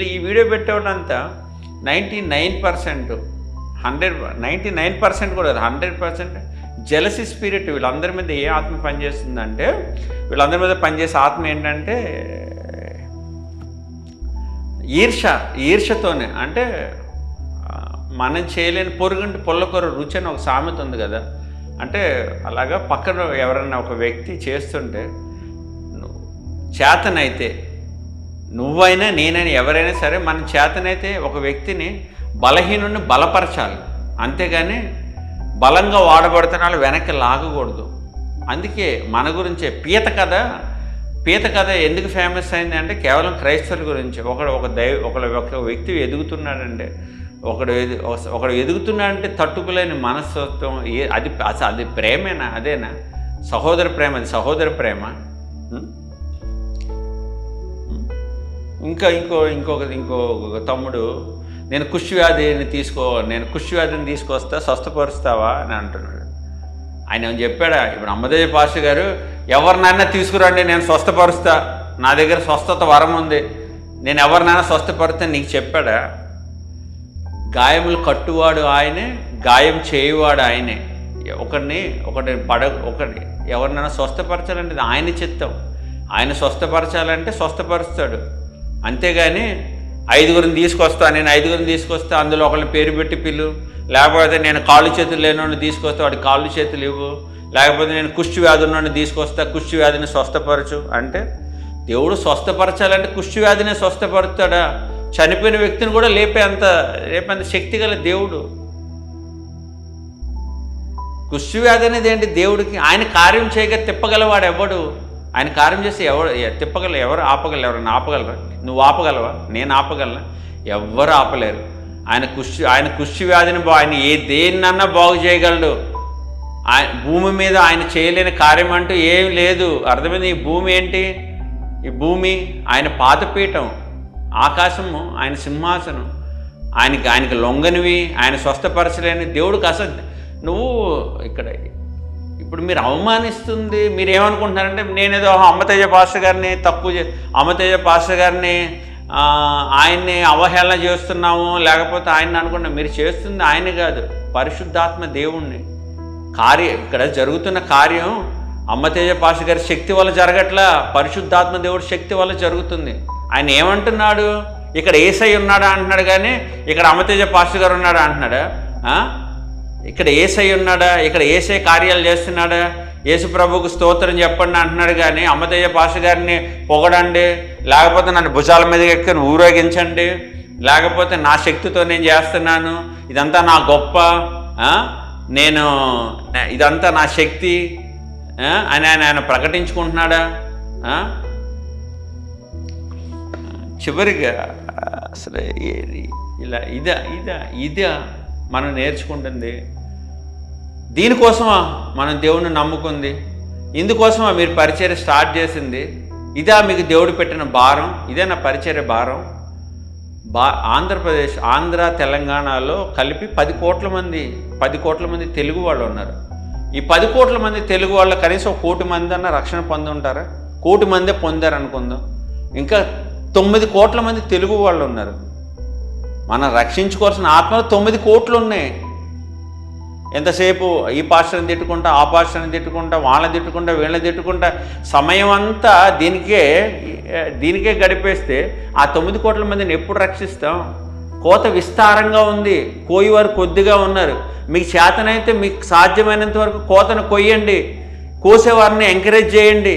ఈ వీడియో పెట్టేవాళ్ళంతా 99% కూడా 100% జలసి స్పిరిట్. వీళ్ళందరి మీద ఏ ఆత్మ పనిచేస్తుందంటే, వీళ్ళందరి మీద పనిచేసే ఆత్మ ఏంటంటే ఈర్షతోనే. అంటే మనం చేయలేని పొరుగుంటి పొల్లకొర రుచి అని ఒక సామెత ఉంది కదా. అంటే అలాగా పక్కన ఎవరైనా ఒక వ్యక్తి చేస్తుంటే చేతనైతే, నువ్వైనా నేనైనా ఎవరైనా సరే మన చేతనైతే ఒక వ్యక్తిని బలహీనుని బలపరచాలి, అంతేగాని బలంగా వాడబడుతున్న వెనక్కి లాగకూడదు. అందుకే మన గురించే పీత కథ ఎందుకు ఫేమస్ అయింది అంటే కేవలం క్రైస్తవుల గురించి. ఒక వ్యక్తి ఎదుగుతున్నాడంటే, ఒకడు ఎదుగుతున్నాడంటే తట్టుకోలేని మనస్తత్వం, అది ప్రేమేనా? అదేనా సహోదర ప్రేమ? అది సహోదర ప్రేమ. ఇంకొక తమ్ముడు, నేను కుష్ఠవ్యాధిని తీసుకొస్తా, స్వస్థపరుస్తావా అని అంటున్నాడు. ఆయన ఏమని చెప్పాడా? ఇప్పుడు అమ్మదేవి పాస్టర్ గారు ఎవరినైనా తీసుకురండి, నేను స్వస్థపరుస్తా, నా దగ్గర స్వస్థత వరం ఉంది, నేను ఎవరినైనా స్వస్థపరుస్తా నీకు చెప్పాడా? గాయములు కట్టువాడు ఆయనే, గాయం చేయువాడు ఆయనే. ఒకటి ఎవరినైనా స్వస్థపరచాలంటే ఆయన చిత్తం. ఆయన స్వస్థపరచాలంటే స్వస్థపరుస్తాడు, అంతేగాని నేను 5గురిని తీసుకొస్తా, అందులో ఒకళ్ళని పేరు పెట్టి పిలు, లేకపోతే నేను కాళ్ళు చేతులు లేనివాడిని తీసుకొస్తా, వాడి కాళ్ళు చేతులు ఇవ్వు, లేకపోతే నేను కుష్ఠవ్యాధి ఉన్నవాడిని తీసుకొస్తా, కుష్ఠవ్యాధిని స్వస్థపరచు అంటే, దేవుడు స్వస్థపరచాలంటే కుష్ఠవ్యాధిని స్వస్థపరుస్తాడా? చనిపోయిన వ్యక్తిని కూడా లేపేంత శక్తి గల దేవుడు. కుష్ఠవ్యాధి అనేది ఏంటి దేవుడికి? ఆయన కార్యం చేయగా తిప్పగలవాడు ఎవడు? ఆయన కార్యం చేసి ఎవరు ఆపగలరు? ఆపగలరా? నువ్వు ఆపగలవా? నేను ఆపగలనా? ఎవ్వరు ఆపలేరు. ఆయన కుష్ఠవ్యాధిని ఆయన దేన్నన్నా బాగు చేయగలడు. భూమి మీద ఆయన చేయలేని కార్యం అంటూ ఏం లేదు. అర్థమైంది? ఈ భూమి ఏంటి? ఈ భూమి ఆయన పాదపీఠం, ఆకాశము ఆయన సింహాసనం, ఆయనకి లొంగనివి, ఆయన స్వస్థపరచలేని దేవుడికి అసలు నువ్వు ఇప్పుడు మీరు అవమానిస్తుంది, మీరు ఏమనుకుంటున్నారంటే నేనేదో అమ్మతేజ పాస్టర్ గారిని అమ్మతేజ పాస్టర్ గారిని ఆయన్ని అవహేళన చేస్తున్నాము, లేకపోతే ఆయన్ని అనుకున్నా. మీరు చేస్తుంది ఆయన కాదు, పరిశుద్ధాత్మ దేవుణ్ణి. ఇక్కడ జరుగుతున్న కార్యం అమ్మతేజ పాస్టర్ గారి శక్తి వల్ల జరగట్లా, పరిశుద్ధాత్మ దేవుడి శక్తి వల్ల జరుగుతుంది. ఆయన ఏమంటున్నాడు? ఇక్కడ యేసయ్య ఉన్నాడా అంటున్నాడు, కానీ ఇక్కడ అమ్మతేజ పాస్టర్ గారు ఉన్నాడా అంటున్నాడా? ఇక్కడ యేసయ్య ఉన్నాడా? ఇక్కడ యేసయ్య కార్యాలు చేస్తున్నాడా? యేసు ప్రభువుకు స్తోత్రం చెప్పండి అంటున్నాడు, కానీ అమ్మతేజ పాస్టర్ గారిని పొగడండి, లేకపోతే నన్ను భుజాల మీద ఎక్కిని ఊరేగించండి, లేకపోతే నా శక్తితో నేను చేస్తున్నాను, ఇదంతా నా గొప్ప, ఇదంతా నా శక్తి అని ఆయన ప్రకటించుకుంటున్నాడా? చివరిగా అసలు ఇలా ఇదా మనం నేర్చుకుంటుంది? దీనికోసమా మనం దేవుణ్ణి నమ్ముకుంది? ఇందుకోసమా మీరు పరిచర్య స్టార్ట్ చేసింది? ఇదా మీకు దేవుడు పెట్టిన భారం? ఇదే నా పరిచర్య భారం? ఆంధ్ర తెలంగాణలో కలిపి 10 కోట్ల మంది తెలుగు వాళ్ళు ఉన్నారు. ఈ 10 కోట్ల మంది తెలుగు వాళ్ళు కనీసం 1 కోటి మంది అన్న రక్షణ పొంది ఉంటారా? 1 కోటి మందే పొందారు అనుకుందాం. ఇంకా 9 కోట్ల మంది తెలుగు వాళ్ళు ఉన్నారు. మనం రక్షించుకోవాల్సిన ఆత్మలు 9 కోట్లు ఉన్నాయి. ఎంతసేపు ఈ పాస్టర్ని తిట్టుకుంటా, ఆ పాస్టర్ని తిట్టుకుంటా, వాళ్ళని తిట్టుకుంటా, వీళ్ళని తిట్టుకుంటా, సమయం అంతా దీనికే గడిపేస్తే ఆ 9 కోట్ల మందిని ఎప్పుడు రక్షిస్తాం? కోత విస్తారంగా ఉంది, కోయివారు కొద్దిగా ఉన్నారు. మీకు చేతనైతే మీకు సాధ్యమైనంత వరకు కోతను కొయ్యండి, కోసేవారిని ఎంకరేజ్ చేయండి,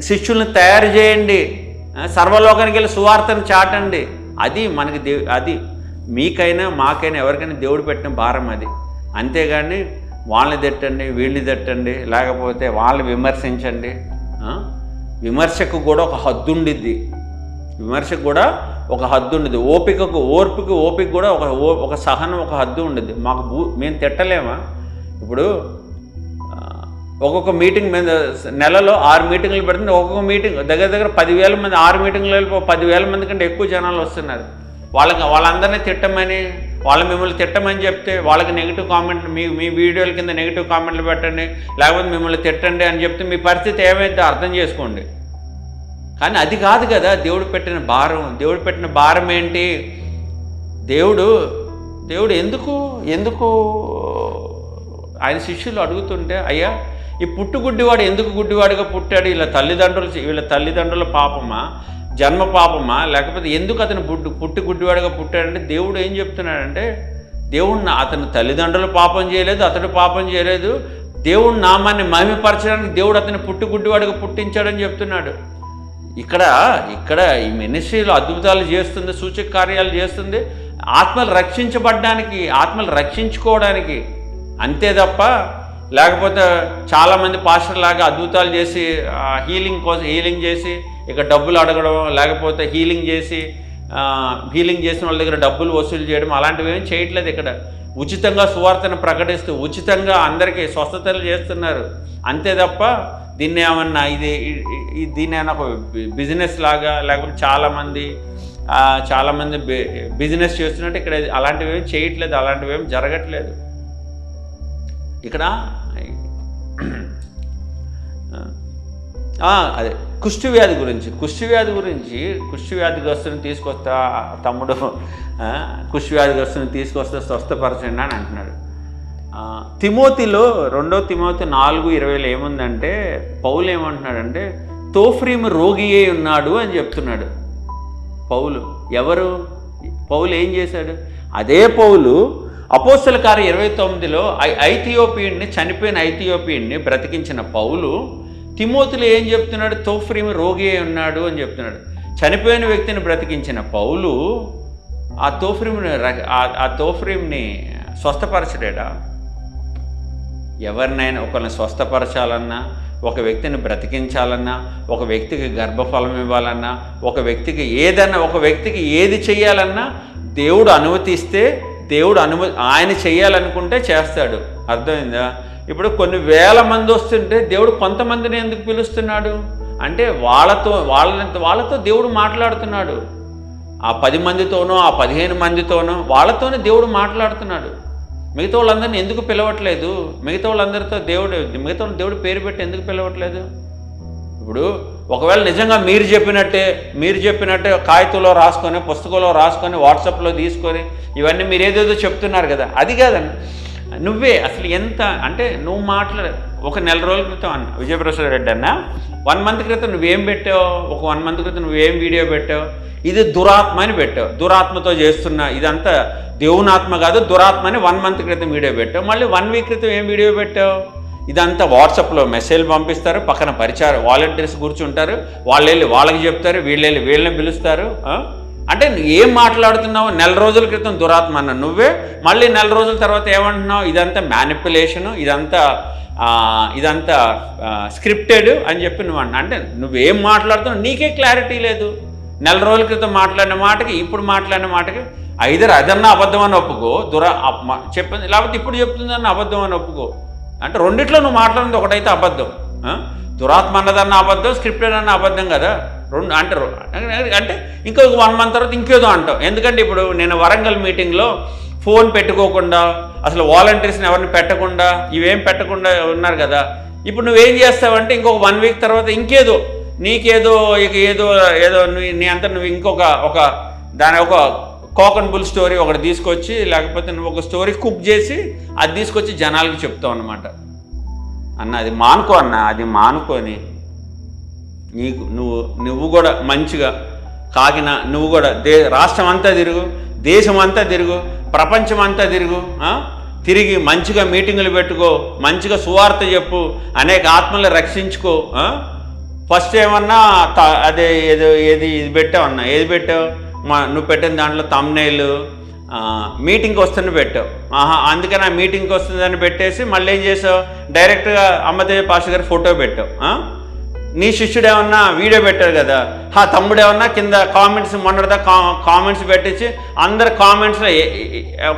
శిష్యుల్ని తయారు చేయండి, సర్వలోకానికి వెళ్ళి సువార్తను చాటండి. అది మనకి అది మీకైనా మాకైనా ఎవరికైనా దేవుడు పెట్టిన భారం అది. అంతేగాని వాళ్ళని తిట్టండి, వీళ్ళని తిట్టండి, లేకపోతే వాళ్ళని విమర్శించండి. విమర్శకు కూడా ఒక హద్దు ఉండిద్ది. విమర్శకు కూడా ఒక హద్దు ఉండదు. ఓర్పుకి కూడా ఒక సహనం, ఒక హద్దు ఉండదు. మేము తిట్టలేమా? ఇప్పుడు ఒక్కొక్క మీటింగ్ మీద నెలలో 6 మీటింగ్లు పెడుతుంది. ఒక్కొక్క మీటింగ్ దగ్గర 10,000 మంది, 6 మీటింగ్లు వెళ్ళి 10,000 మంది కంటే ఎక్కువ జనాలు వస్తున్నారు. వాళ్ళందరినీ తిట్టమని, మిమ్మల్ని తిట్టమని చెప్తే వాళ్ళకి నెగిటివ్ కామెంట్లు, మీ వీడియోల కింద నెగిటివ్ కామెంట్లు పెట్టండి, లేకపోతే మిమ్మల్ని తిట్టండి అని చెప్తే మీ పరిస్థితి ఏమైతే అర్థం చేసుకోండి. కానీ అది కాదు కదా దేవుడు పెట్టిన భారం. దేవుడు పెట్టిన భారం ఏంటి? దేవుడు ఎందుకు ఆయన శిష్యులు అడుగుతుంటే, అయ్యా ఈ పుట్టుగుడ్డివాడు ఎందుకు గుడ్డివాడిగా పుట్టాడు? వీళ్ళ తల్లిదండ్రుల పాపమా, జన్మ పాపమా, లేకపోతే ఎందుకు అతను పుట్టి గుడ్డివాడిగా పుట్టాడంటే దేవుడు ఏం చెప్తున్నాడంటే, అతను తల్లిదండ్రులు పాపం చేయలేదు, అతడు పాపం చేయలేదు, దేవుడి నామాన్ని మహిమపరచడానికి దేవుడు అతను పుట్టి గుడ్డివాడిగా పుట్టించాడని చెప్తున్నాడు. ఇక్కడ ఈ మినిస్ట్రీలో అద్భుతాలు చేస్తుంది, సూచక కార్యాలు చేస్తుంది ఆత్మలు రక్షించబడ్డానికి, ఆత్మలు రక్షించుకోవడానికి. అంతే తప్ప లేకపోతే చాలామంది పాస్టర్లాగా అద్భుతాలు చేసి హీలింగ్ చేసి ఇక డబ్బులు అడగడం, లేకపోతే హీలింగ్ చేసిన వాళ్ళ దగ్గర డబ్బులు వసూలు చేయడం, అలాంటివి ఏం చేయట్లేదు. ఇక్కడ ఉచితంగా సువార్తను ప్రకటిస్తూ ఉచితంగా అందరికీ స్వస్థతలు చేస్తున్నారు. అంతే తప్ప దీన్ని ఏమన్నా దీన్ని ఏమన్నా ఒక బిజినెస్ లాగా, లేకపోతే చాలామంది బిజినెస్ చేస్తున్నట్టు ఇక్కడ అలాంటివి ఏమి చేయట్లేదు, అలాంటివి ఏమి జరగట్లేదు. ఇక్కడ అదే కుష్ఠవ్యాధి గురించి కుష్ఠవ్యాధిగ్రస్తుని తీసుకొస్తా తమ్ముడు, కుష్ఠవ్యాధిగ్రస్తుని తీసుకొస్తే స్వస్థపరచండి అని అంటున్నాడు. తిమోతిలో 2 తిమోతి 4:20 ఏముందంటే, పౌలు ఏమంటున్నాడంటే తోఫ్రీము రోగి అయి ఉన్నాడు అని చెప్తున్నాడు. పౌలు ఏం చేశాడు? అదే పౌలు అపోస్తల కార్యం 29లో చనిపోయిన ఐథియోపియన్ని బ్రతికించిన పౌలు తిమోతిలో ఏం చెప్తున్నాడు? తోఫ్రీము రోగి అయి ఉన్నాడు అని చెప్తున్నాడు. చనిపోయిన వ్యక్తిని బ్రతికించిన పౌలు ఆ తోఫ్రీంని స్వస్థపరచలేడా? ఎవరినైనా ఒకరిని స్వస్థపరచాలన్నా, ఒక వ్యక్తిని బ్రతికించాలన్నా, ఒక వ్యక్తికి గర్భఫలం ఇవ్వాలన్నా, ఒక వ్యక్తికి ఏది చేయాలన్నా దేవుడు అనుమతిస్తే, ఆయన చేయాలనుకుంటే చేస్తాడు. అర్థమైందా? ఇప్పుడు కొన్ని వేల మంది వస్తుంటే దేవుడు కొంతమందిని ఎందుకు పిలుస్తున్నాడు అంటే వాళ్ళతో దేవుడు మాట్లాడుతున్నాడు. ఆ 10 మందితోనో, ఆ 15 మందితోనో వాళ్ళతోనే దేవుడు మాట్లాడుతున్నాడు. మిగతా వాళ్ళందరినీ ఎందుకు పిలవట్లేదు? మిగతా వాళ్ళందరితో దేవుడు పేరు పెట్టి ఎందుకు పిలవట్లేదు? ఇప్పుడు ఒకవేళ నిజంగా మీరు చెప్పినట్టే కాగితంలో రాసుకొని, పుస్తకంలో రాసుకొని, వాట్సాప్లో తీసుకొని ఇవన్నీ మీరు ఏదేదో చెప్తున్నారు కదా, అది కాదండి. నువ్వే అసలు ఎంత అంటే నువ్వు ఒక నెల రోజుల క్రితం అన్న విజయప్రసాద్ రెడ్డి అన్న 1 మంత్ క్రితం నువ్వేం పెట్టావు? ఒక 1 మంత్ క్రితం నువ్వేం వీడియో పెట్టావు? ఇది దురాత్మ అని పెట్టావు. దురాత్మతో చేస్తున్నా, ఇదంతా దేవుని ఆత్మ కాదు, దురాత్మ అని 1 మంత్ క్రితం వీడియో పెట్టావు. మళ్ళీ 1 వీక్ క్రితం ఏం వీడియో పెట్టావు? ఇదంతా వాట్సాప్లో మెసేజ్లు పంపిస్తారు, పక్కన వాలంటీర్స్ కూర్చుంటారు, వాళ్ళకి చెప్తారు, వీళ్ళని పిలుస్తారు. అంటే ఏం మాట్లాడుతున్నావు? నెల రోజుల క్రితం దురాత్మ అన్న నువ్వే, మళ్ళీ నెల రోజుల తర్వాత ఏమంటున్నావు? ఇదంతా మ్యానిపులేషను, ఇదంతా స్క్రిప్టెడ్ అని చెప్పి నువ్వు అంటే నువ్వేం మాట్లాడుతున్నావు నీకే క్లారిటీ లేదు. నెల రోజుల క్రితం మాట్లాడిన మాటకి ఇప్పుడు మాట్లాడిన మాటకి అదన్నా అబద్ధం అని ఒప్పుకో, చెప్పింది, లేకపోతే ఇప్పుడు చెప్తుందన్న అబద్ధం అని ఒప్పుకో. అంటే రెండిట్లో నువ్వు మాట్లాడింది ఒకటైతే అబద్ధం, దురాత్మ అన్నదన్న అబద్ధం, స్క్రిప్టెడ్ అన్న అబద్ధం కదా. అంటే ఇంకొక 1 మంత్ తర్వాత ఇంకేదో అంటావు. ఎందుకంటే ఇప్పుడు నేను వరంగల్ మీటింగ్లో ఫోన్ పెట్టుకోకుండా, అసలు వాలంటీర్స్ని ఎవరిని పెట్టకుండా, ఇవేం పెట్టకుండా ఉన్నారు కదా. ఇప్పుడు నువ్వేం చేస్తావంటే ఇంకొక 1 వీక్ తర్వాత ఇంకేదో నీకేదో ఏదో నీ అంతా నువ్వు ఇంకొక కోకన్ బుల్ స్టోరీ ఒకటి తీసుకొచ్చి, లేకపోతే నువ్వు ఒక స్టోరీ కుక్ చేసి అది తీసుకొచ్చి జనాలకి చెప్తావు అన్నమాట. అది మానుకో అన్న, అది మానుకొని నువ్వు కూడా మంచిగా నువ్వు కూడా రాష్ట్రం అంతా తిరుగు, దేశం అంతా తిరుగు, ప్రపంచం అంతా తిరిగి మంచిగా మీటింగులు పెట్టుకో, మంచిగా సువార్త చెప్పు, అనేక ఆత్మల్ని రక్షించుకో. ఫస్ట్ ఏమన్నా ఇది పెట్టావన్నా, ఏది పెట్టావు? నువ్వు పెట్టిన దాంట్లో థంబ్నెయిల్ మీటింగ్కి వస్తున్న పెట్టావు. అందుకని ఆ మీటింగ్కి వస్తుందని పెట్టేసి మళ్ళీ ఏం చేసావు? డైరెక్ట్గా అమ్మదేవి పాస్టర్ గారి ఫోటో పెట్టావు. నీ శిష్యుడు ఏమన్నా వీడియో పెట్టారు కదా, తమ్ముడు ఏమన్నా కింద కామెంట్స్ మొన్నటిదా కామెంట్స్ పెట్టించి అందరు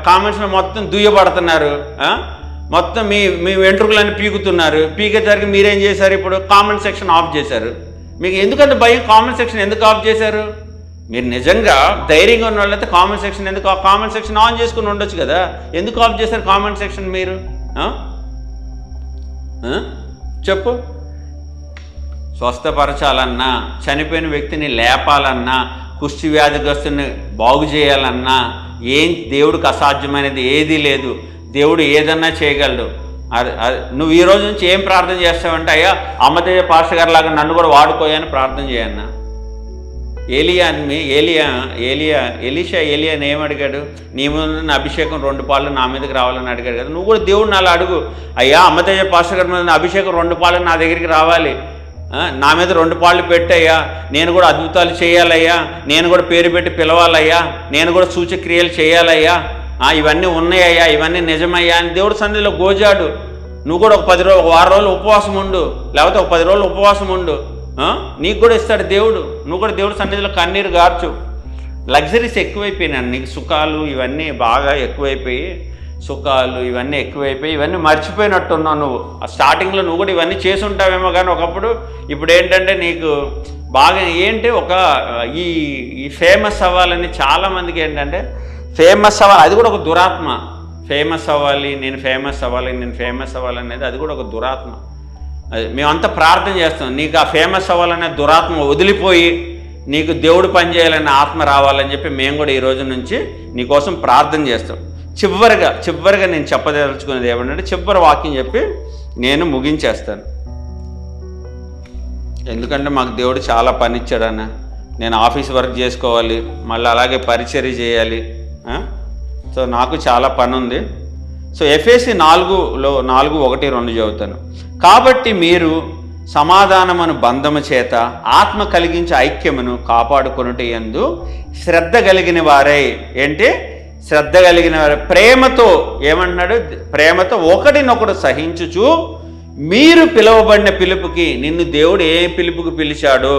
కామెంట్స్లో మొత్తం దుయ్యబడుతున్నారు, మొత్తం మీ వెంట్రుకలన్నీ పీకుతున్నారు. పీకేసరికి మీరేం చేశారు, ఇప్పుడు కామెంట్ సెక్షన్ ఆఫ్ చేశారు. మీకు ఎందుకంత భయం, కామెంట్ సెక్షన్ ఎందుకు ఆఫ్ చేశారు? మీరు నిజంగా ధైర్యంగా ఉన్న వాళ్ళైతే కామెంట్ సెక్షన్ ఎందుకు, కామెంట్ సెక్షన్ ఆన్ చేసుకుని ఉండొచ్చు కదా, ఎందుకు ఆఫ్ చేశారు కామెంట్ సెక్షన్ మీరు? చెప్పు. స్వస్థపరచాలన్నా, చనిపోయిన వ్యక్తిని లేపాలన్నా, కుష్టి వ్యాధిగ్రస్తుని బాగు చేయాలన్నా ఏం దేవుడికి అసాధ్యమైనది ఏదీ లేదు. దేవుడు ఏదన్నా చేయగలడు. నువ్వు ఈ రోజు నుంచి ఏం ప్రార్థన చేస్తావంటే, అయ్యా అమ్మతేజ పాస్టర్ గారి లాగా నన్ను కూడా వాడుకోయని ప్రార్థన చేయన్నా. ఎలీషాని ఏమడిగాడు? నీ ముందు అభిషేకం 2 పాలు నా మీదకి రావాలని అడిగాడు కదా. నువ్వు కూడా దేవుడు నాలో అడుగు, అయ్యా అమ్మతేజ పాస్టర్ గారి మీద అభిషేకం 2 పాలు నా దగ్గరికి రావాలి, నా మీద 2 పాళ్ళు పెట్టయ్యా, నేను కూడా అద్భుతాలు చేయాలయ్యా, నేను కూడా పేరు పెట్టి పిలవాలయ్యా, నేను కూడా సూచక్రియలు చేయాలయ్యా, ఇవన్నీ ఉన్నాయ్యా, ఇవన్నీ నిజమయ్యా అని దేవుడు సన్నిధిలో గోజాడు. నువ్వు కూడా ఒక 1 వారం రోజులు ఉపవాసం ఉండు, లేకపోతే ఒక 10 రోజులు ఉపవాసం ఉండు, నీకు కూడా ఇస్తాడు దేవుడు. నువ్వు కూడా దేవుడు సన్నిధిలో కన్నీరు గార్చు. లగ్జరీస్ ఎక్కువైపోయినాను, నీకు సుఖాలు ఇవన్నీ బాగా ఎక్కువైపోయి, సుఖాలు ఇవన్నీ ఎక్కువైపోయి ఇవన్నీ మర్చిపోయినట్టున్నావు నువ్వు. స్టార్టింగ్లో నువ్వు కూడా ఇవన్నీ చేసి ఉంటావేమో, కానీ ఒకప్పుడు ఇప్పుడు ఏంటంటే నీకు బాగా ఏంటి ఒక ఈ ఫేమస్ అవ్వాలని చాలామందికి ఏంటంటే ఫేమస్ అవ్వాలి, అది కూడా ఒక దురాత్మ. ఫేమస్ అవ్వాలి, నేను ఫేమస్ అవ్వాలి అనేది అది కూడా ఒక దురాత్మ. అది మేమంతా ప్రార్థన చేస్తాం, నీకు ఆ ఫేమస్ అవ్వాలనే దురాత్మ వదిలిపోయి నీకు దేవుడు పని చేయాలనే ఆత్మ రావాలని చెప్పి మేము కూడా ఈ రోజు నుంచి నీకోసం ప్రార్థన చేస్తాం. చివరిగా నేను చెప్పదలుచుకునేది ఏమంటే, చివరి వాక్యం చెప్పి నేను ముగించేస్తాను. ఎందుకంటే మాకు దేవుడు చాలా పని ఇచ్చాడన్న. నేను ఆఫీస్ వర్క్ చేసుకోవాలి, మళ్ళీ అలాగే పరిచర్య చేయాలి. సో నాకు చాలా పని ఉంది. సో ఎఫెసీ 4:1-2 చదువుతాను. కాబట్టి మీరు సమాధానమును బంధము చేత ఆత్మ కలిగించే ఐక్యమును కాపాడుకొనుట యందు శ్రద్ధ కలిగిన వారై, ఏంటి శ్రద్ధ కలిగిన వారే, ప్రేమతో ఏమంటున్నాడు, ప్రేమతో ఒకటినొకడు సహించుచు మీరు పిలువబడిన పిలుపుకి, నిన్ను దేవుడు ఏ పిలుపుకి పిలిచాడో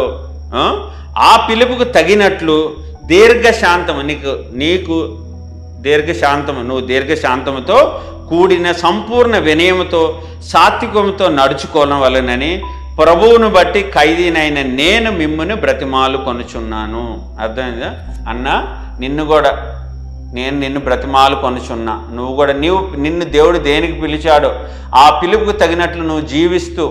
ఆ పిలుపుకు తగినట్లు దీర్ఘశాంతము, నీకు దీర్ఘశాంతము, నువ్వు దీర్ఘశాంతముతో కూడిన సంపూర్ణ వినయముతో సాత్వికముతో నడుచుకోవడం వలనని ప్రభువును బట్టి ఖైదీనైన నేను మిమ్మును బ్రతిమాలు కొనుచున్నాను. అర్థమైందా అన్న? నిన్ను బ్రతిమాలు కొనుచున్నా. నువ్వు కూడా నిన్ను దేవుడు దేనికి పిలిచాడో ఆ పిలుపుకు తగినట్లు నువ్వు జీవిస్తూ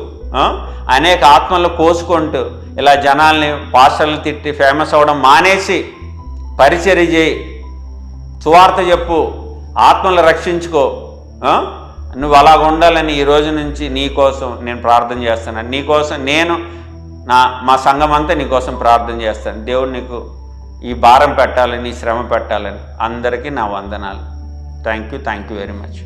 అనేక ఆత్మలు కోసుకుంటూ ఇలా జనాల్ని పాస్టర్లను తిట్టి ఫేమస్ అవ్వడం మానేసి పరిచర్య చేయి, సువార్త చెప్పు, ఆత్మలు రక్షించుకో. నువ్వు అలాగ ఉండాలని ఈ రోజు నుంచి నీకోసం నేను ప్రార్థన చేస్తాను. నీకోసం మా సంఘం అంతా నీకోసం ప్రార్థన చేస్తాను. దేవుడు నీకు ఈ భారం పెట్టాలని, శ్రమ పెట్టాలని. అందరికీ నా వందనాలు. Thank you very much.